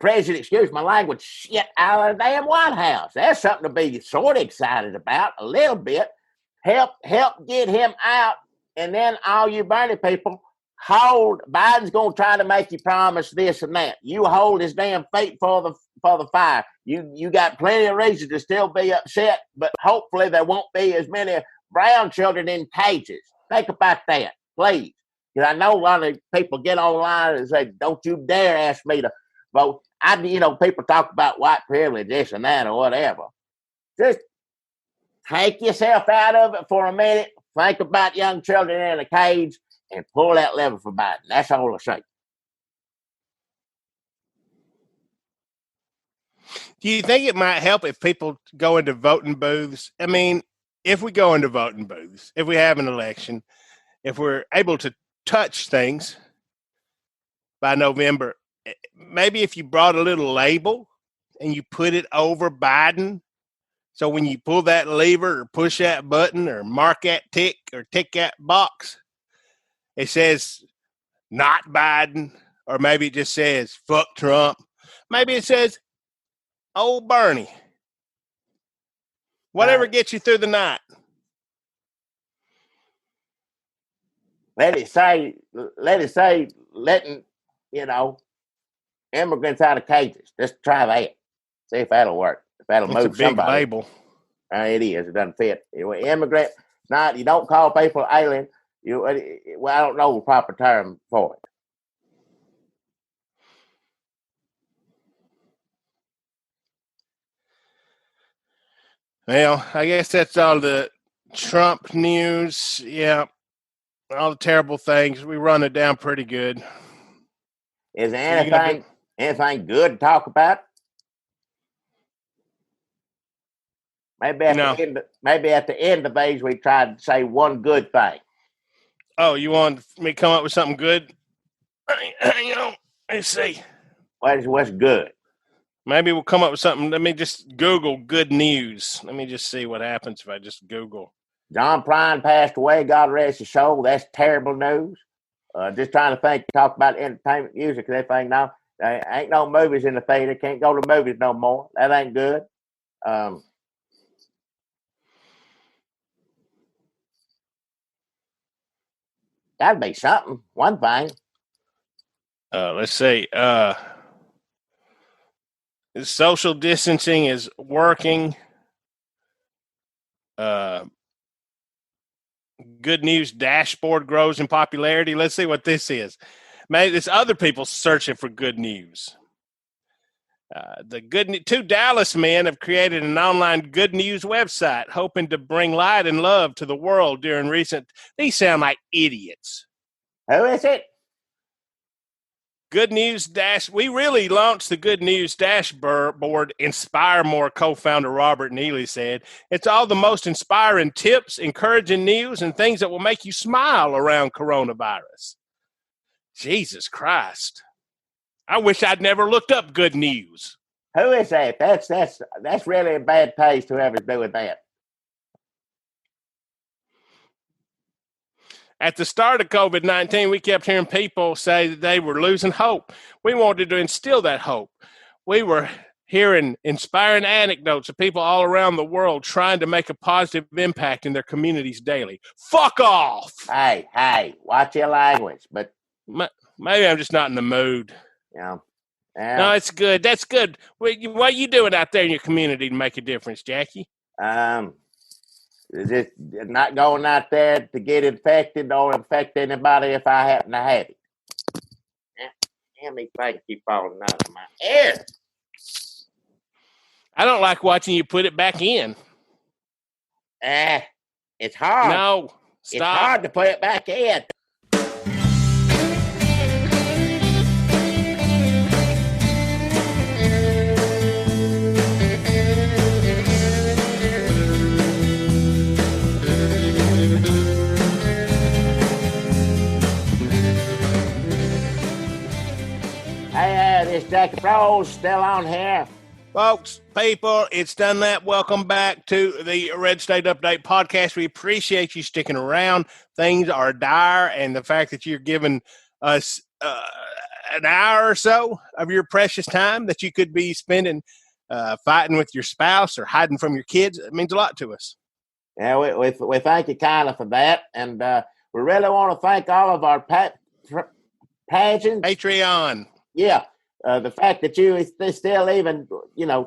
President, excuse my language, shit out of the damn White House. That's something to be sort of excited about a little bit. Help get him out, and then all you Bernie people hold. Biden's gonna try to make you promise this and that. You hold his damn feet for the fire. You got plenty of reasons to still be upset, but hopefully there won't be as many brown children in cages. Think about that, please. Because I know a lot of people get online and say, "Don't you dare ask me to vote." People talk about white privilege, this and that, or whatever. Just take yourself out of it for a minute. Think about young children in a cage and pull that lever for Biden. That's all I say. Do you think it might help if people go into voting booths? I mean, if we go into voting booths, if we have an election, if we're able to touch things by November, maybe if you brought a little label and you put it over Biden, so when you pull that lever or push that button or mark that tick or tick that box, it says not Biden, or maybe it just says fuck Trump. Maybe it says old Bernie. Whatever gets you through the night. Let it say letting, immigrants out of cages. Just try that. See if that'll work. If that'll move somebody. It's a big somebody. label. It is. It doesn't fit. Immigrant, not, you don't call people alien. I don't know the proper term for it. Well, I guess that's all the Trump news. Yeah. all the terrible things. We run it down pretty good. Is there anything good to talk about? Maybe at the end of these we tried to say one good thing. Oh, you want me to come up with something good? Hang on. Let's see. What's good? Maybe we'll come up with something. Let me just Google good news. Let me just see what happens if I just Google. John Prine passed away. God rest his soul. That's terrible news. Just trying to talk about entertainment, music, and everything now. There ain't no movies in the theater. Can't go to movies no more. That ain't good. That'd be something. One thing. Let's see. Social distancing is working. Good news dashboard grows in popularity. Let's see what this is. Maybe it's other people searching for good news. Two Dallas men have created an online good news website, hoping to bring light and love to the world during recent. These sound like idiots. Who is it? Good News We really launched the Good News Dashboard, Inspire More co-founder Robert Neely said. It's all the most inspiring tips, encouraging news, and things that will make you smile around coronavirus. Jesus Christ. I wish I'd never looked up good news. Who is that? That's really a bad taste, whoever's doing that. At the start of COVID-19, we kept hearing people say that they were losing hope. We wanted to instill that hope. We were hearing inspiring anecdotes of people all around the world trying to make a positive impact in their communities daily. Fuck off! Hey, watch your language. But maybe I'm just not in the mood. Yeah. No, it's good. That's good. What are you doing out there in your community to make a difference, Jackie? Just not going out there to get infected or infect anybody if I happen to have it. Damn, these things keep falling out of my ear. I don't like watching you put it back in. It's hard. No, stop. It's hard to put it back in. This Jackie Pro's still on here. Folks, people, it's Dunlap. Welcome back to the Red State Update podcast. We appreciate you sticking around. Things are dire, and the fact that you're giving us an hour or so of your precious time that you could be spending fighting with your spouse or hiding from your kids, it means a lot to us. Yeah, we thank you kindly for that, and we really want to thank all of our patrons. Patreon. Yeah. The fact that you still even,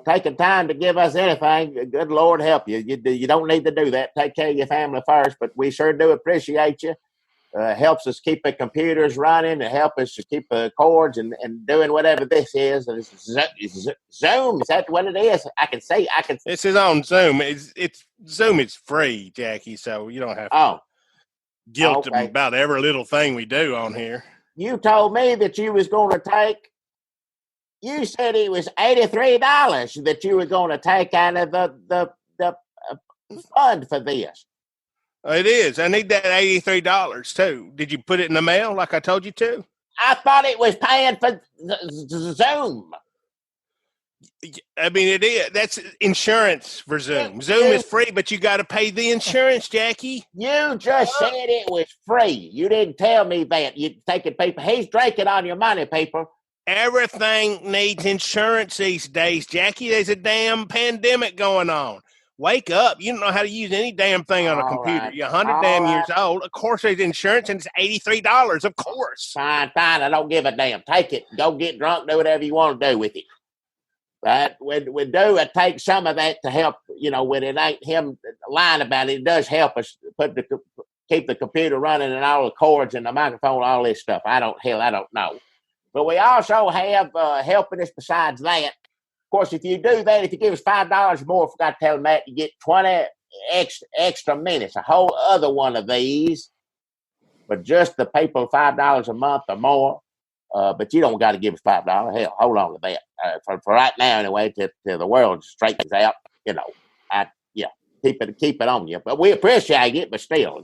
taking time to give us anything, good Lord help you. You don't need to do that. Take care of your family first, but we sure do appreciate you. Helps us keep the computers running. It helps us to keep the cords and doing whatever this is. Zoom, is that what it is? I can see. This is on Zoom. It's Zoom is free, Jackie, so you don't have to guilt them about every little thing we do on here. You told me that you was going to take. You said it was $83 that you were going to take out of the fund for this. It is. I need that $83 too. Did you put it in the mail like I told you to? I thought it was paying for Zoom. I mean, it is. That's insurance for Zoom. Zoom is free, but you got to pay the insurance, Jackie. You just said it was free. You didn't tell me that. You're taking people. He's drinking on your money, people. Everything needs insurance these days, Jackie. There's a damn pandemic going on. Wake up. You don't know how to use any damn thing on a computer. Right. You're 100 years old. Of course there's insurance, and it's $83, of course. Fine. I don't give a damn. Take it. Go get drunk. Do whatever you want to do with it. But we do take some of that to help, when it ain't him lying about it. It does help us keep the computer running and all the cords and the microphone, all this stuff. I don't know. But we also have helping us besides that. Of course, if you do that, if you give us $5 more, I forgot to tell them that, you get 20 extra minutes, a whole other one of these. but just the people $5 a month or more. But you don't got to give us $5. Hell, hold on to that for right now anyway. Till the world straightens out, keep it on you. But we appreciate it. But still,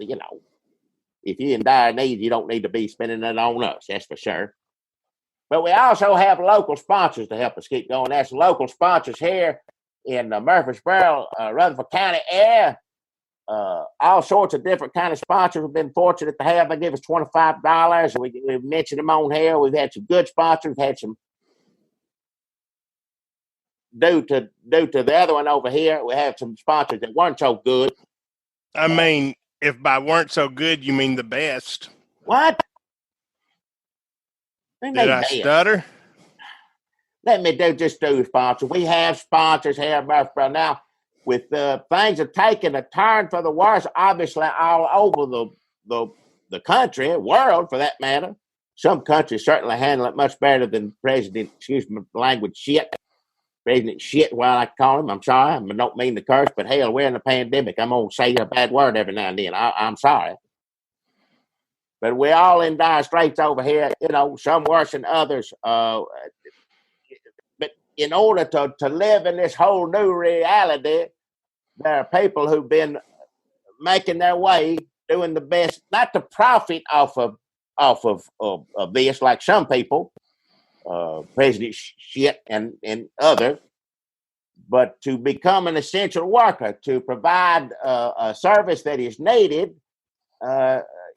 if you're in dire need, you don't need to be spending it on us. That's for sure. But we also have local sponsors to help us keep going. That's local sponsors here in Murfreesboro, Rutherford County area. All sorts of different kind of sponsors we've been fortunate to have. They give us $25. We've mentioned them on here. We've had some good sponsors. We've had some due to the other one over here. We have some sponsors that weren't so good. I mean, if by weren't so good, you mean the best. What? Did I stutter? Let me do sponsors. We have sponsors here in Murfreesboro now. With things are taking a turn for the worse, obviously all over the country, world for that matter. Some countries certainly handle it much better than President, excuse my language, shit. President shit, well, I call him. I'm sorry. I don't mean to curse, but hell, we're in a pandemic. I'm going to say a bad word every now and then. I'm sorry. But we're all in dire straits over here, some worse than others. But in order to live in this whole new reality, there are people who've been making their way, doing the best, not to profit off of this, like some people, President shit and others, but to become an essential worker, to provide a service that is needed.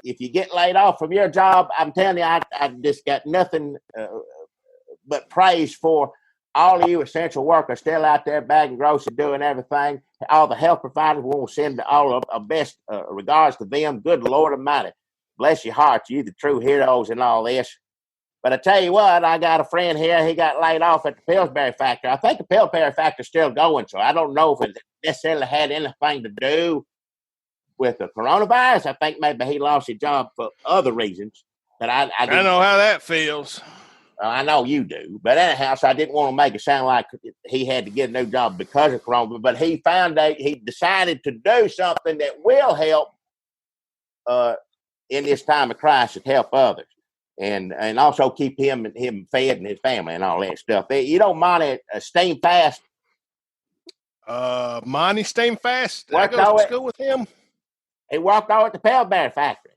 If you get laid off from your job, I'm telling you, I just got nothing but praise for all of you essential workers still out there bagging groceries, doing everything. All the health providers, we want to send all of our best regards to them. Good Lord Almighty. Bless your hearts. You the true heroes in all this. But I tell you what, I got a friend here. He got laid off at the Pillsbury factory. I think the Pillsbury factory's still going, so I don't know if it necessarily had anything to do with the coronavirus. I think maybe he lost his job for other reasons. But I know how that feels. I know you do. But anyhow, so I didn't want to make it sound like he had to get a new job because of corona. But he he decided to do something that will help in this time of crisis, help others. And also keep him fed and his family and all that stuff. You know, Monty Steam Fast. Monty Steam Fast. I go to school with him. He worked over at the Pillsbury factory.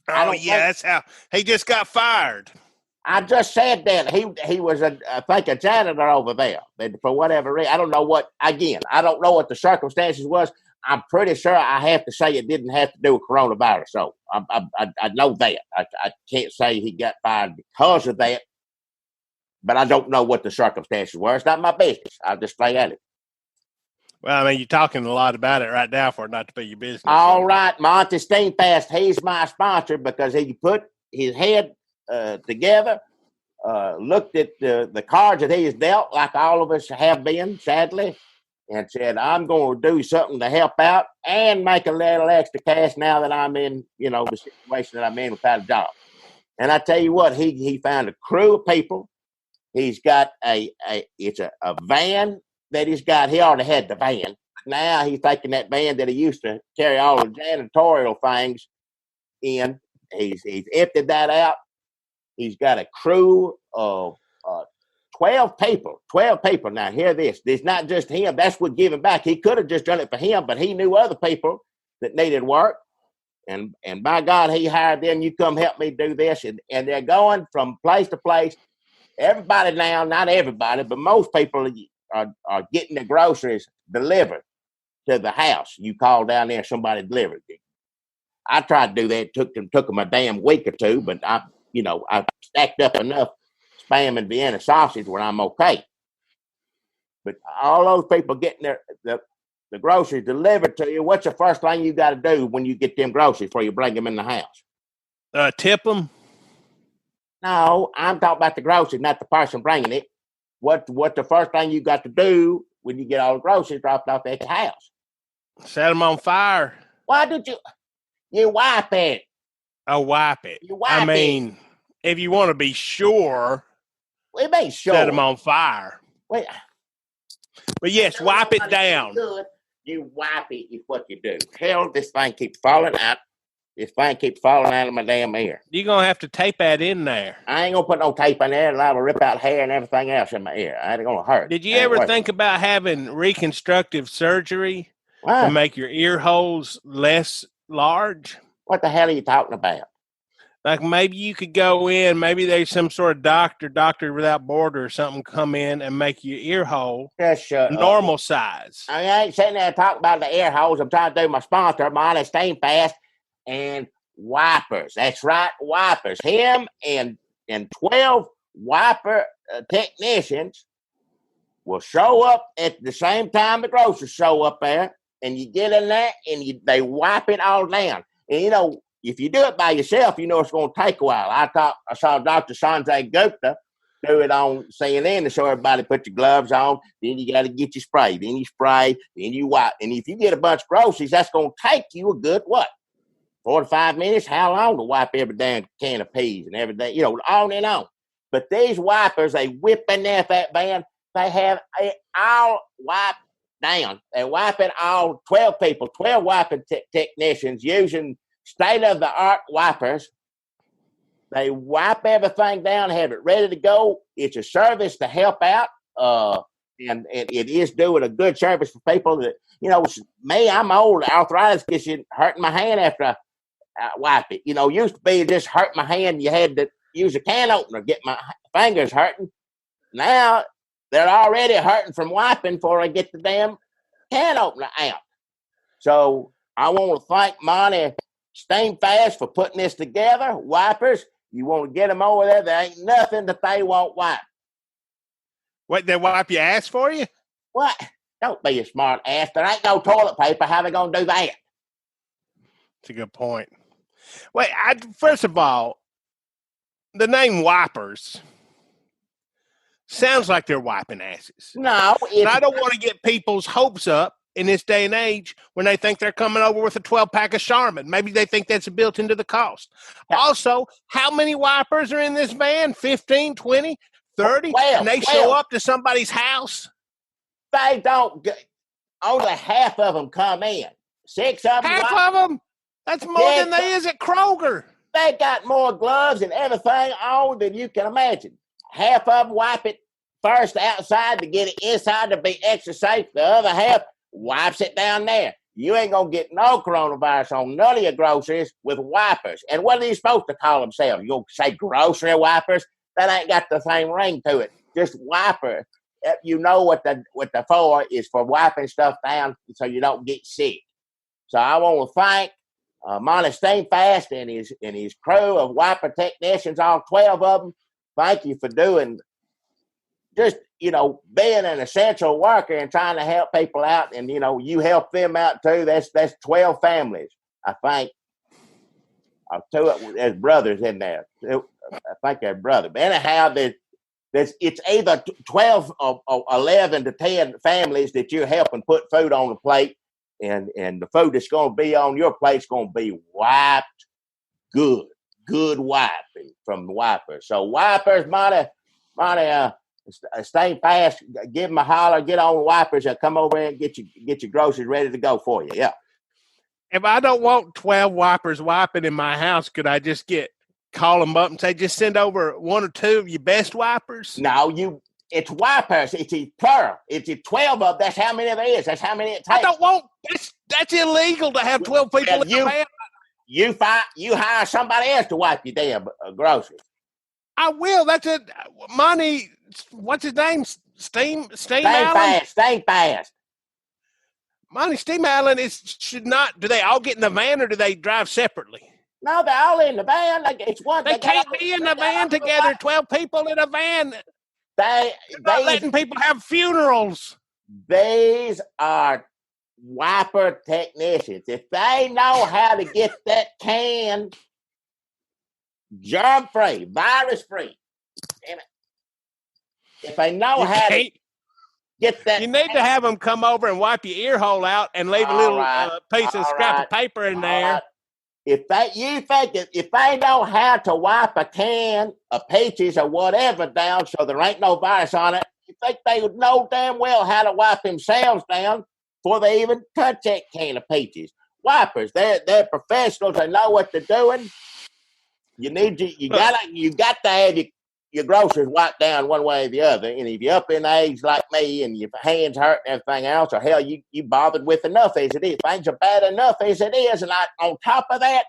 Oh yeah, that's how he just got fired. I just said that he was I think a janitor over there. But for whatever reason, I don't know what. Again, I don't know what the circumstances was. I'm pretty sure I have to say it didn't have to do with coronavirus. So I know that. I can't say he got fired because of that, but I don't know what the circumstances were. It's not my business. I'll just stay at it. Well, I mean, you're talking a lot about it right now for it not to be your business. All right, Monty Steamfast, he's my sponsor because he put his head together, looked at the cards that he has dealt, like all of us have been, sadly, and said, I'm going to do something to help out and make a little extra cash now that I'm in, the situation that I'm in without a job. And I tell you what, he found a crew of people. He's got it's a van that he's got. He already had the van. Now he's taking that van that he used to carry all the janitorial things in. He's emptied that out. He's got a crew of 12 people. 12 people. Now, hear this. It's not just him. That's what giving back. He could have just done it for him, but he knew other people that needed work. And by God, he hired them. You come help me do this. And they're going from place to place. Everybody now, not everybody, but most people are getting the groceries delivered to the house. You call down there, somebody delivered it. I tried to do that. It took them a damn week or two, but I stacked up enough Spam and Vienna sausage where I'm okay. But all those people getting the groceries delivered to you, what's the first thing you got to do when you get them groceries before you bring them in the house? Tip them? No, I'm talking about the groceries, not the person bringing it. What the first thing you got to do when you get all the groceries dropped off at the house? Set them on fire. Why did you wipe it? Oh, wipe it. You wipe it. If you want to be sure, we made sure. Set them on fire. Wait. But yes, wipe it down. Good. You wipe it is what you do. Hell, this thing keeps falling out. This thing keeps falling out of my damn ear. You're going to have to tape that in there. I ain't going to put no tape in there and I will rip out hair and everything else in my ear. It ain't going to hurt. Did you ever think about having reconstructive surgery to make your ear holes less large? What the hell are you talking about? Like maybe you could go in, maybe there's some sort of doctor without border or something come in and make your ear hole normal size. I ain't sitting there talking about the ear holes. I'm trying to do my sponsor, Monty Steam Fast, and wipers. That's right, wipers. Him and 12 wiper technicians will show up at the same time the grocers show up there, and you get in there and they wipe it all down. And you know, if you do it by yourself, you know it's going to take a while. I saw Dr. Sanjay Gupta do it on CNN to show everybody put your gloves on. Then you got to get your spray. Then you spray. Then you wipe. And if you get a bunch of groceries, that's going to take you a good, 45 minutes? How long to wipe every damn can of peas and everything? You know, on and on. But these wipers, they whip in there that van. They have it all wiped down. They wipe it all, 12 people, 12 wiping technicians using state-of-the-art wipers. They wipe everything down, have it ready to go. It's a service to help out, and it is doing a good service for people that, you know, me, I'm old. Arthritis gets you hurting my hand after I wipe it. You know, used to be just hurt my hand. You had to use a can opener, get my fingers hurting. Now, they're already hurting from wiping before I get the damn can opener out. So I want to thank Monty Steam Fast for putting this together. Wipers, you want to get them over there. There ain't nothing that they won't wipe. What, they wipe your ass for you? What? Don't be a smart ass. There ain't no toilet paper. How they going to do that? That's a good point. Wait, first of all, the name wipers sounds like they're wiping asses. No. And I don't want to get people's hopes up in this day and age when they think they're coming over with a 12-pack of Charmin. Maybe they think that's built into the cost. Yeah. Also, how many wipers are in this van? 15, 20, 30? 12, and they 12. show up to somebody's house? They don't. Only half of them come in. 6 of them. Half of them? That's more than they is at Kroger. They got more gloves and everything on than you can imagine. Half of them wipe it first outside to get it inside to be extra safe. The other half wipes it down there. You ain't going to get no coronavirus on none of your groceries with wipers. And what are you supposed to call themselves? You going to say grocery wipers? That ain't got the same ring to it. Just wiper. You know what the for is for wiping stuff down so you don't get sick. So I want to thank Monty Steam Fast and his crew of wiper technicians, all 12 of them. Thank you for doing just, you know, being an essential worker and trying to help people out. And, you know, you help them out too. That's 12 families, I think. There's brothers in there. I think they're brothers. But anyhow, it's either 12 or 11 to 10 families that you're helping put food on the plate. And the food that's going to be on your plate is going to be wiped good wiping from the wipers. So wipers, Monty, stay fast, give them a holler, get on the wipers, and come over and get your groceries ready to go for you. Yeah. If I don't want 12 wipers wiping in my house, could I just call them up and say, just send over 1 or 2 of your best wipers? No, it's wipers. It's plural. It's 12 of. That's how many there is. That's how many it takes. I don't want. That's illegal to have 12 people in the van. You hire somebody else to wipe your damn groceries. I will. That's it. Money. What's his name? Steam Allen? Steam Fast. Monty Steam Allen should not. Do they all get in the van or do they drive separately? No, they're all in the van. It's one. They can't be in the van together. 12 people in a van. They're not letting people have funerals. These are wiper technicians. If they know how to get that can germ-free, virus-free, if they know how to get that, you need to have them come over and wipe your ear hole out and leave a little piece of scrap of paper in there. Right. If they know how to wipe a can of peaches or whatever down so there ain't no virus on it, you think they would know damn well how to wipe themselves down before they even touch that can of peaches. wipers. They're professionals. They know what they're doing. You got to have your groceries wiped down one way or the other. And if you're up in age like me and your hands hurt and everything else, or hell, you bothered with enough as it is. Things are bad enough as it is. And on top of that,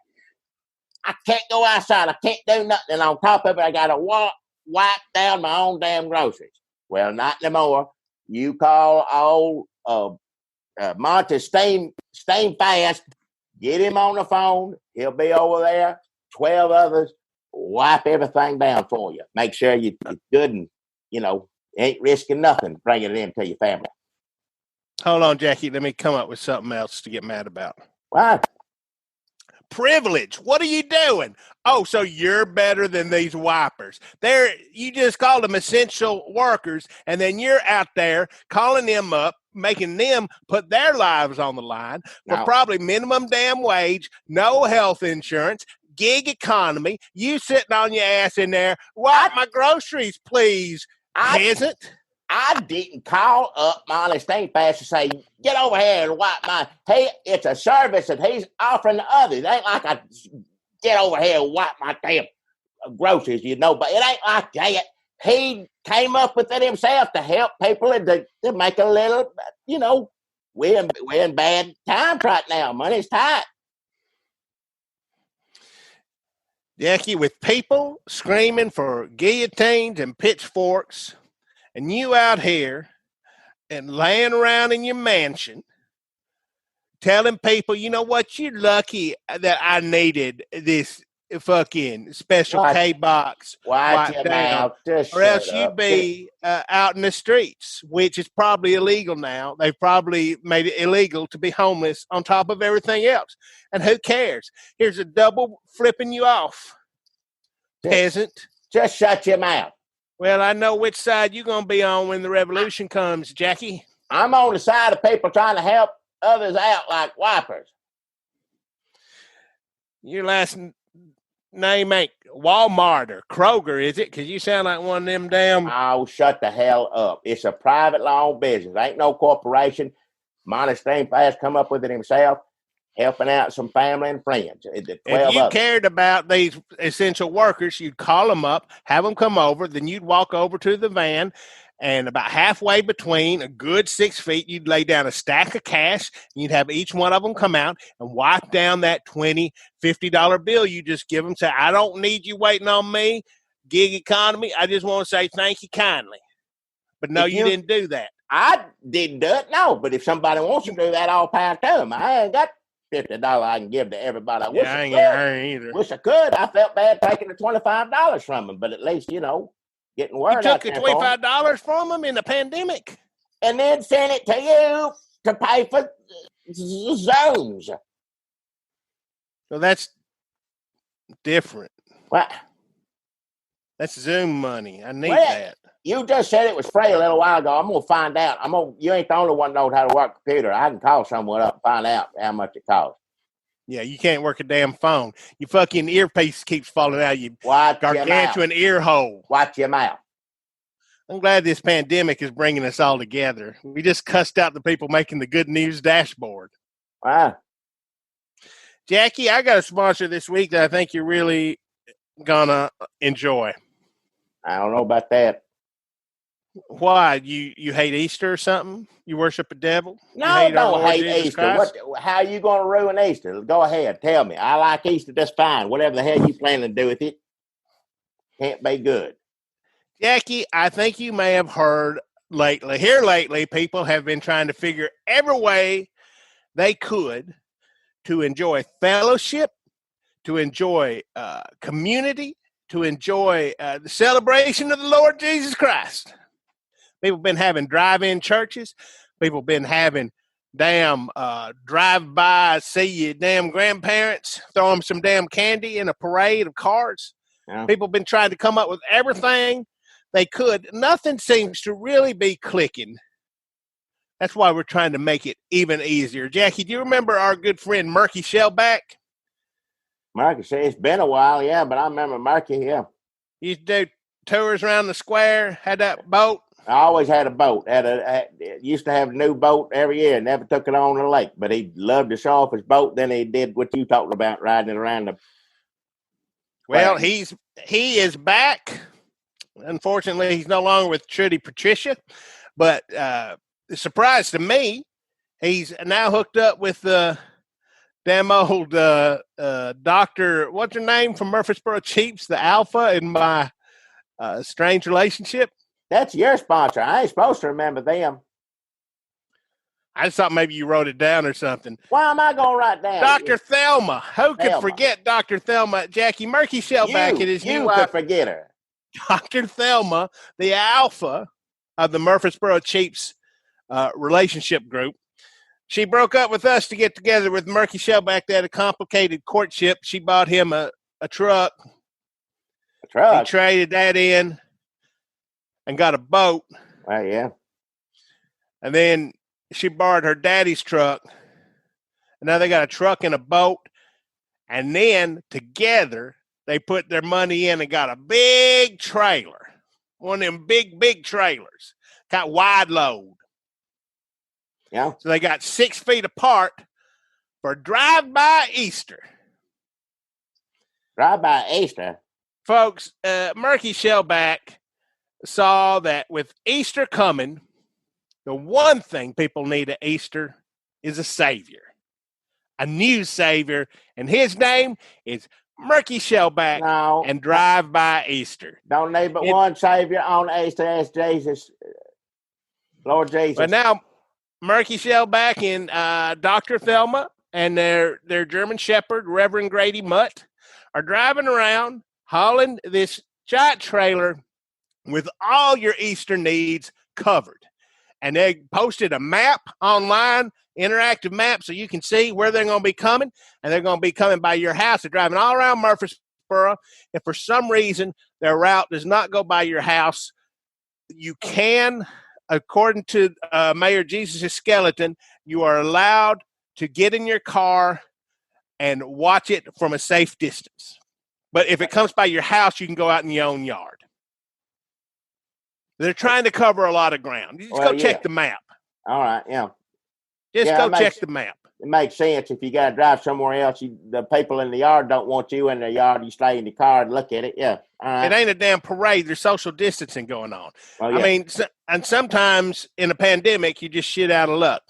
I can't go outside. I can't do nothing. And on top of it, I got to wipe down my own damn groceries. Well, not anymore. You call old Monty Steam Fast. Get him on the phone. He'll be over there. 12 others. Wipe everything down for you. Make sure you're good and, ain't risking nothing bringing it into your family. Hold on, Jackie. Let me come up with something else to get mad about. What? Privilege. What are you doing? Oh, so you're better than these wipers. You just called them essential workers, and then you're out there calling them up, making them put their lives on the line for probably minimum damn wage, no health insurance, gig economy. You sitting on your ass in there. Wipe my groceries, please, peasant. I didn't call up Molly Steinfast to say, get over here and wipe mine. Hey, it's a service that he's offering to others. It ain't like I get over here and wipe my damn groceries, but it ain't like that. He came up with it himself to help people and to make a little, we're in bad times right now. Money's tight. Jackie, with people screaming for guillotines and pitchforks, and you out here and laying around in your mansion telling people, you know what, you're lucky that I needed this fucking special K-box wiped down, or else you'd be out in the streets, which is probably illegal now. They've probably made it illegal to be homeless on top of everything else. And who cares? Here's a double flipping you off, peasant. Just shut your mouth. Well, I know which side you're going to be on when the revolution comes, Jackie. I'm on the side of people trying to help others out like wipers. Your last name ain't Walmart or Kroger, is it? Because you sound like one of them damn... Oh, shut the hell up. It's a privately owned business. Ain't no corporation. Monty Steinfast come up with it himself, helping out some family and friends. If you cared about these essential workers, you'd call them up, have them come over, then you'd walk over to the van, and about halfway between, a good 6 feet, you'd lay down a stack of cash, and you'd have each one of them come out and wipe down that $20, $50 bill you just give them. Say, I don't need you waiting on me, gig economy. I just want to say thank you kindly. But no, you didn't do that. I didn't do it, no. But if somebody wants to do that, I'll power to them. I ain't got $50 I can give to everybody. I ain't either. Wish I could. I felt bad taking the $25 from them, but at least, getting word out. You took the $25 from them in the pandemic. And then sent it to you to pay for Zooms. So that's different. What? That's Zoom money. I need that. You just said it was free a little while ago. I'm going to find out. You ain't the only one that knows how to work a computer. I can call someone up and find out how much it costs. Yeah, you can't work a damn phone. Your fucking earpiece keeps falling out of your gargantuan ear hole. Watch your mouth. I'm glad this pandemic is bringing us all together. We just cussed out the people making the good news dashboard. Wow. Jackie, I got a sponsor this week that I think you're really going to enjoy. I don't know about that. Why? You hate Easter or something? You worship a devil? No, I don't hate Easter. How are you going to ruin Easter? Go ahead. Tell me. I like Easter just fine. Whatever the hell you planning to do with it, can't be good. Jackie, I think you may have heard lately, people have been trying to figure every way they could to enjoy fellowship, to enjoy community, to enjoy the celebration of the Lord Jesus Christ. People have been having drive-in churches. People have been having damn drive-by, see your damn grandparents, throw them some damn candy in a parade of cars. Yeah. People have been trying to come up with everything they could. Nothing seems to really be clicking. That's why we're trying to make it even easier. Jackie, do you remember our good friend Murky Shellback? Murky, it's been a while, yeah, but I remember Murky, yeah. He used to do tours around the square, had that boat. I always had a boat. Used to have a new boat every year. Never took it on the lake, but he loved to show off his boat. Then he did what you talking about, riding it around the. Well, he is back. Unfortunately, he's no longer with Trudy Patricia, but the surprise to me, he's now hooked up with the damn old doctor. What's her name from Murfreesboro Cheaps, the Alpha in my strange relationship. That's your sponsor. I ain't supposed to remember them. I just thought maybe you wrote it down or something. Why am I going to write down? Dr. Thelma. Who could forget Dr. Thelma? Jackie Murky Shellback and his new wife. You could forget her. Dr. Thelma, the Alpha of the Murfreesboro Cheaps relationship group. She broke up with us to get together with Murky Shellback. They had a complicated courtship. She bought him a truck. A truck? He traded that in and got a boat. Well, yeah. And then she borrowed her daddy's truck. And now they got a truck and a boat. And then together, they put their money in and got a big trailer. One of them big trailers. Got wide load. Yeah. So they got 6 feet apart for drive-by Easter. Drive-by Easter? Folks, Murky Shellback saw that with Easter coming, the one thing people need at Easter is a savior. A new savior. And his name is Murky Shellback and Drive-by Easter. Don't need but one savior on Easter. That's Jesus. Lord Jesus. But now, Murky Shellback and Dr. Thelma and their German Shepherd, Reverend Grady Mutt, are driving around hauling this giant trailer with all your Easter needs covered. And they posted a map online, interactive map, so you can see where they're going to be coming. And they're going to be coming by your house. They're driving all around Murfreesboro. If for some reason their route does not go by your house, you can, according to Mayor Jesus' skeleton, you are allowed to get in your car and watch it from a safe distance. But if it comes by your house, you can go out in your own yard. They're trying to cover a lot of ground. You just go check the map. All right, yeah. Just go check the map. It makes sense. If you got to drive somewhere else, the people in the yard don't want you in the yard. You stay in the car and look at it. Yeah. All right. It ain't a damn parade. There's social distancing going on. Oh, yeah. I mean, and sometimes in a pandemic, you just shit out of luck.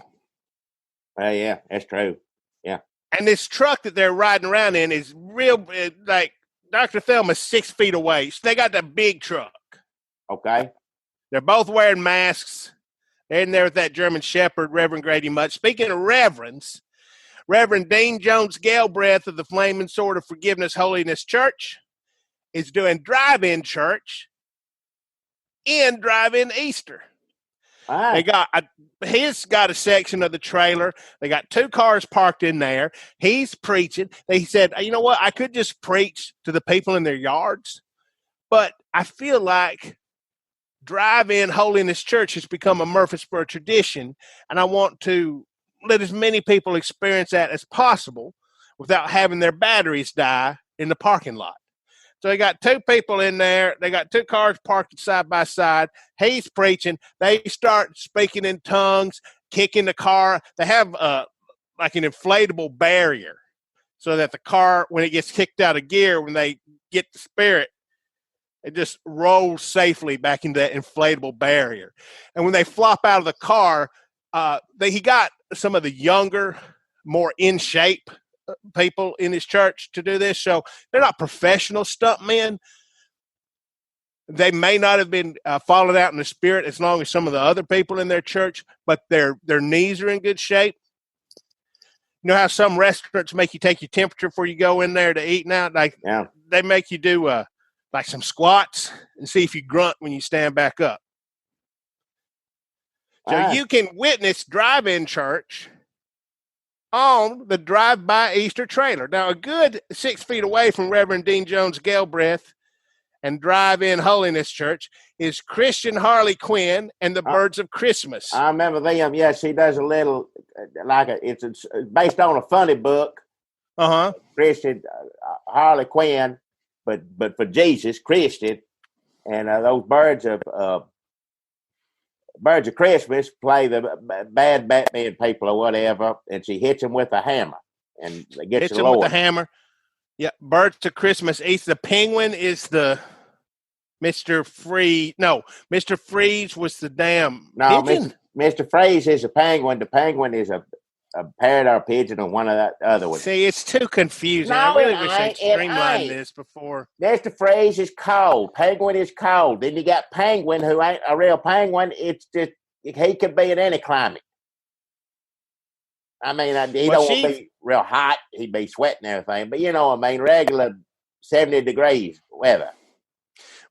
Well, yeah, that's true. Yeah. And this truck that they're riding around in is real, like Dr. Thelma's 6 feet away. So they got that big truck. Okay. They're both wearing masks. They're in there with that German Shepherd, Reverend Grady Mutt. Speaking of reverends, Reverend Dean Jones Galbraith of the Flaming Sword of Forgiveness Holiness Church is doing drive-in church in drive-in Easter. All right. He's got a section of the trailer. They got 2 cars parked in there. He's preaching. He said, you know what? I could just preach to the people in their yards, but I feel like drive-in Holiness Church has become a Murfreesboro tradition, and I want to let as many people experience that as possible without having their batteries die in the parking lot. So they got 2 people in there. They got 2 cars parked side by side. He's preaching. They start speaking in tongues, kicking the car. They have like an inflatable barrier so that the car, when it gets kicked out of gear, when they get the spirit, it just rolls safely back into that inflatable barrier. And when they flop out of the car, he got some of the younger, more in shape people in his church to do this. So they're not professional stuntmen. They may not have been falling out in the spirit as long as some of the other people in their church, but their knees are in good shape. You know how some restaurants make you take your temperature before you go in there to eat now? Like they make you do like some squats and see if you grunt when you stand back up. So you can witness drive-in church on the drive-by Easter trailer. Now, a good 6 feet away from Reverend Dean Jones Galbraith and Drive-In Holiness Church is Christian Harley Quinn and the Birds of Christmas. I remember them. Yeah, she does a little, it's based on a funny book. Christian Harley Quinn. But for Jesus, Christian, and those birds of Birds of Christmas play the bad Batman people or whatever, and she hits them with a hammer and gets Hits the him with the Lord. hammer. Yeah, Birds of Christmas East. The penguin is the Mr. Freeze. No, Mr. Freeze was the damn No, pigeon. Mr. Freeze is a penguin. The penguin is a parrot or a pigeon or one of the other ones. See, it's too confusing. No, I really it wish ain't. they'd streamline this before. Mr. Freeze is cold. Penguin is cold. Then you got Penguin, who ain't a real penguin. It's just he could be in any climate. I mean, he don't want to be real hot. He'd be sweating and everything. But you know what I mean? Regular 70 degrees weather.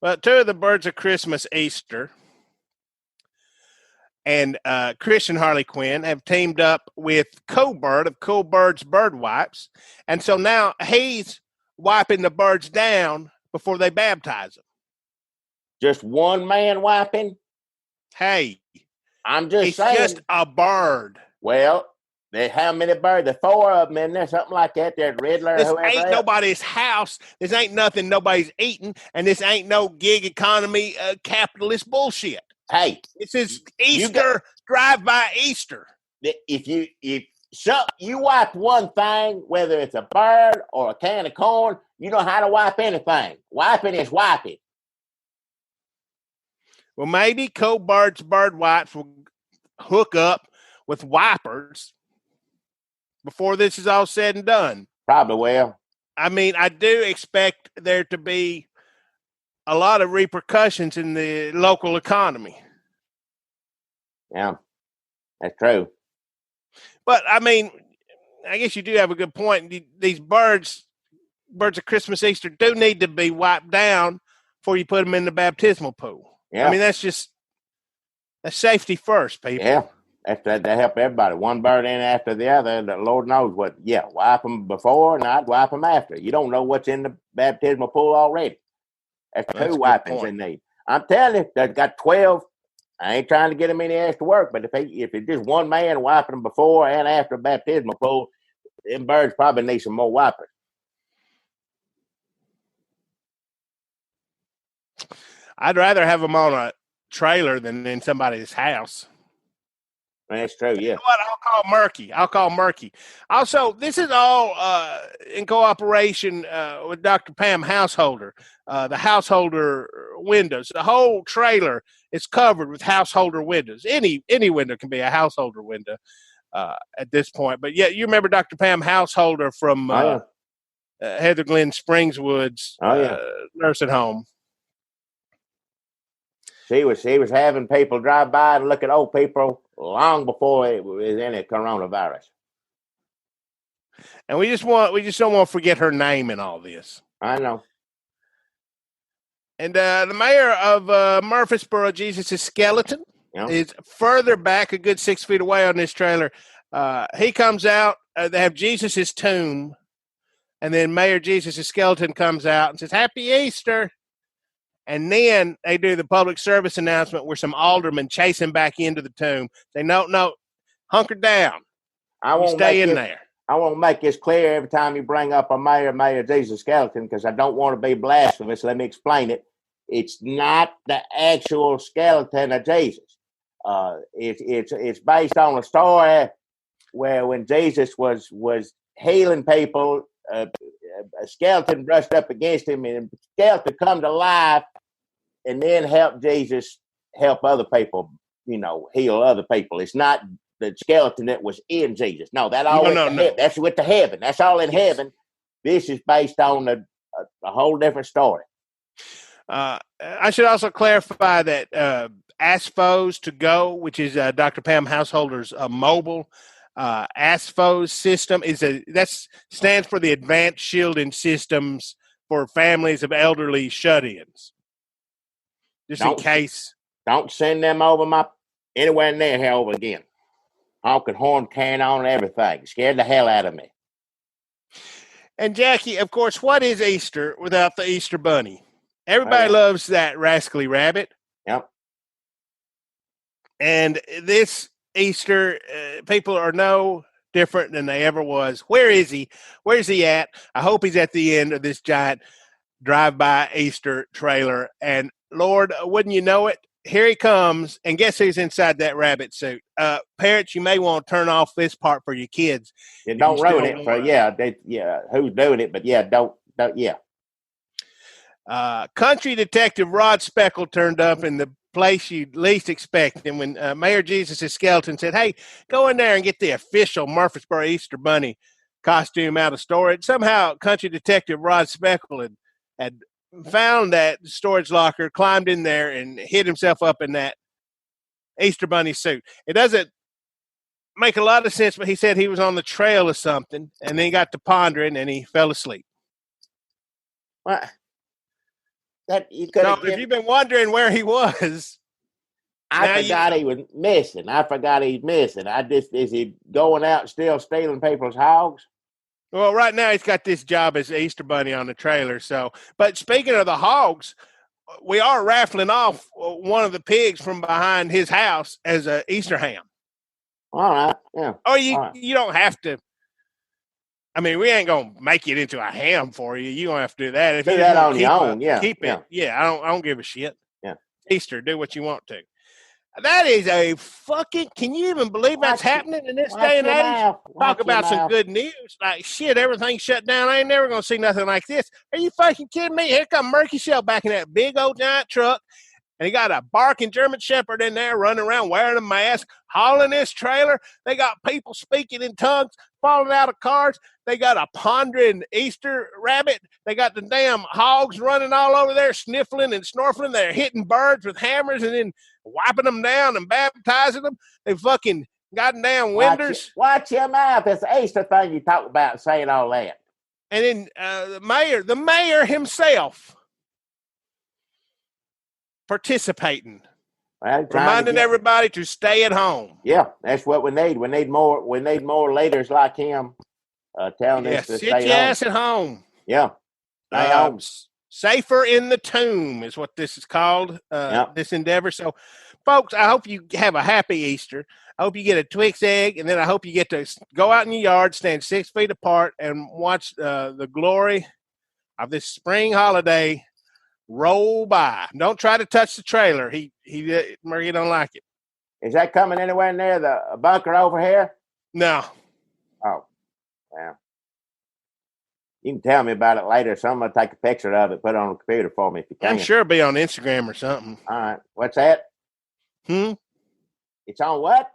Well, two of the Birds of Christmas Easter and Christian Harley Quinn have teamed up with Coolbird of Coolbird's Bird Wipes. And so now he's wiping the birds down before they baptize them. Just one man wiping? Hey, I'm just saying. It's just a bird. Well, there's how many birds? There's 4 of them in there, something like that. There's Riddler. This whoever ain't else. nobody's house. This ain't nothing nobody's eating. And this ain't no gig economy capitalist bullshit. Hey, this is Easter, drive-by Easter. If you wipe one thing, whether it's a bird or a can of corn, you know how to wipe anything. Wiping is wiping. Well, maybe Coolbird's Bird Wipes will hook up with wipers before this is all said and done. Probably will. I mean, I do expect there to be a lot of repercussions in the local economy. Yeah, that's true. But, I mean, I guess you do have a good point. These birds of Christmas Easter, do need to be wiped down before you put them in the baptismal pool. Yeah. I mean, that's safety first, people. Yeah, that help everybody. One bird in after the other. The Lord knows what. Yeah, wipe them before and I'd wipe them after. You don't know what's in the baptismal pool already. That's 2 wipings in need. I'm telling you, they've got 12. I ain't trying to get them any extra work, but if it's just one man wiping them before and after baptismal pool, them birds probably need some more wipers. I'd rather have them on a trailer than in somebody's house. That's true, yeah. You know what? I'll call Murky. Also, this is all in cooperation with Dr. Pam Householder, the Householder windows. The whole trailer is covered with Householder windows. Any window can be a Householder window at this point. But yeah, you remember Dr. Pam Householder from Heather Glen Springswood's nursing home. She was having people drive by and look at old people long before it was any coronavirus. And we just don't want to forget her name in all this. I know. And the mayor of Murfreesboro, Jesus' skeleton, is further back, a good 6 feet away on this trailer. He comes out. They have Jesus' tomb, and then Mayor Jesus' skeleton comes out and says, "Happy Easter." And then they do the public service announcement where some aldermen chase him back into the tomb. They no, hunker down. Stay in there. I want to make this clear every time you bring up a Mayor Jesus skeleton, because I don't want to be blasphemous. Let me explain it. It's not the actual skeleton of Jesus. It's based on a story where when Jesus was healing people, a skeleton brushed up against him, and the skeleton come to life and then help Jesus help other people, heal other people. It's not the skeleton that was in Jesus. No, that all no. That's with the heaven. That's all in heaven. This is based on a whole different story. I should also clarify that ASFO's to go, which is Dr. Pam Householder's mobile ASFO's system, that stands for the Advanced Shielding Systems for Families of Elderly Shut-ins. Just in case. Don't send them anywhere near here over again. Honking horn carrying on and everything. Scared the hell out of me. And Jackie, of course, what is Easter without the Easter Bunny? Everybody loves that rascally rabbit. Yep. And this Easter, people are no different than they ever was. Where is he? Where's he at? I hope he's at the end of this giant drive-by Easter trailer. And Lord, wouldn't you know it? here he comes, and guess who's inside that rabbit suit? Parents, you may want to turn off this part for your kids. Yeah, don't ruin it for who's doing it, but don't Country Detective Rod Speckle turned up in the place you'd least expect him when Mayor Jesus' skeleton said, "Hey, go in there and get the official Murfreesboro Easter Bunny costume out of storage." Somehow, Country Detective Rod Speckle had found that storage locker, climbed in there, and hid himself up in that Easter Bunny suit. It doesn't make a lot of sense, but he said he was on the trail of something, and then he got to pondering, and he fell asleep. What? So if you've been wondering where he was, I forgot he was missing. I forgot he's missing. Is he going out still stealing people's hogs? Well, right now he's got this job as Easter Bunny on the trailer. So, but speaking of the hogs, we are raffling off one of the pigs from behind his house as a Easter ham. All right, yeah. Oh, you don't have to. I mean, we ain't gonna make it into a ham for you. You don't have to do that. If do you that on your own, keep it. Yeah, I don't give a shit. Yeah, Easter, do what you want to. That is a fucking. Can you even believe that's happening in this day and age? Talk about some good news. Like shit, everything's shut down. I ain't never gonna see nothing like this. Are you fucking kidding me? Here come Murky Shell back in that big old giant truck, and he got a barking German Shepherd in there running around wearing a mask, hauling this trailer. They got people speaking in tongues, falling out of cars. They got a pondering Easter rabbit. They got the damn hogs running all over there, sniffling and snorkeling. They're hitting birds with hammers and then wiping them down and baptizing them. They fucking goddamn winders. Watch your mouth. It's the Easter thing you talk about saying all that. And then the mayor himself participating. Well, reminding everybody to stay at home. Yeah, that's what we need. We need more leaders like him telling us to stay home. Sit your ass at home. Yeah, stay home. Safer in the tomb is what this is called, this endeavor. So, folks, I hope you have a happy Easter. I hope you get a Twix egg, and then I hope you get to go out in your yard, stand 6 feet apart, and watch the glory of this spring holiday roll by. Don't try to touch the trailer. Murray don't like it. Is that coming anywhere near the bunker over here? No. Oh, well. You can tell me about it later. So I'm going to take a picture of it, put it on the computer for me if you can. I'm sure it'll be on Instagram or something. All right. What's that? It's on what?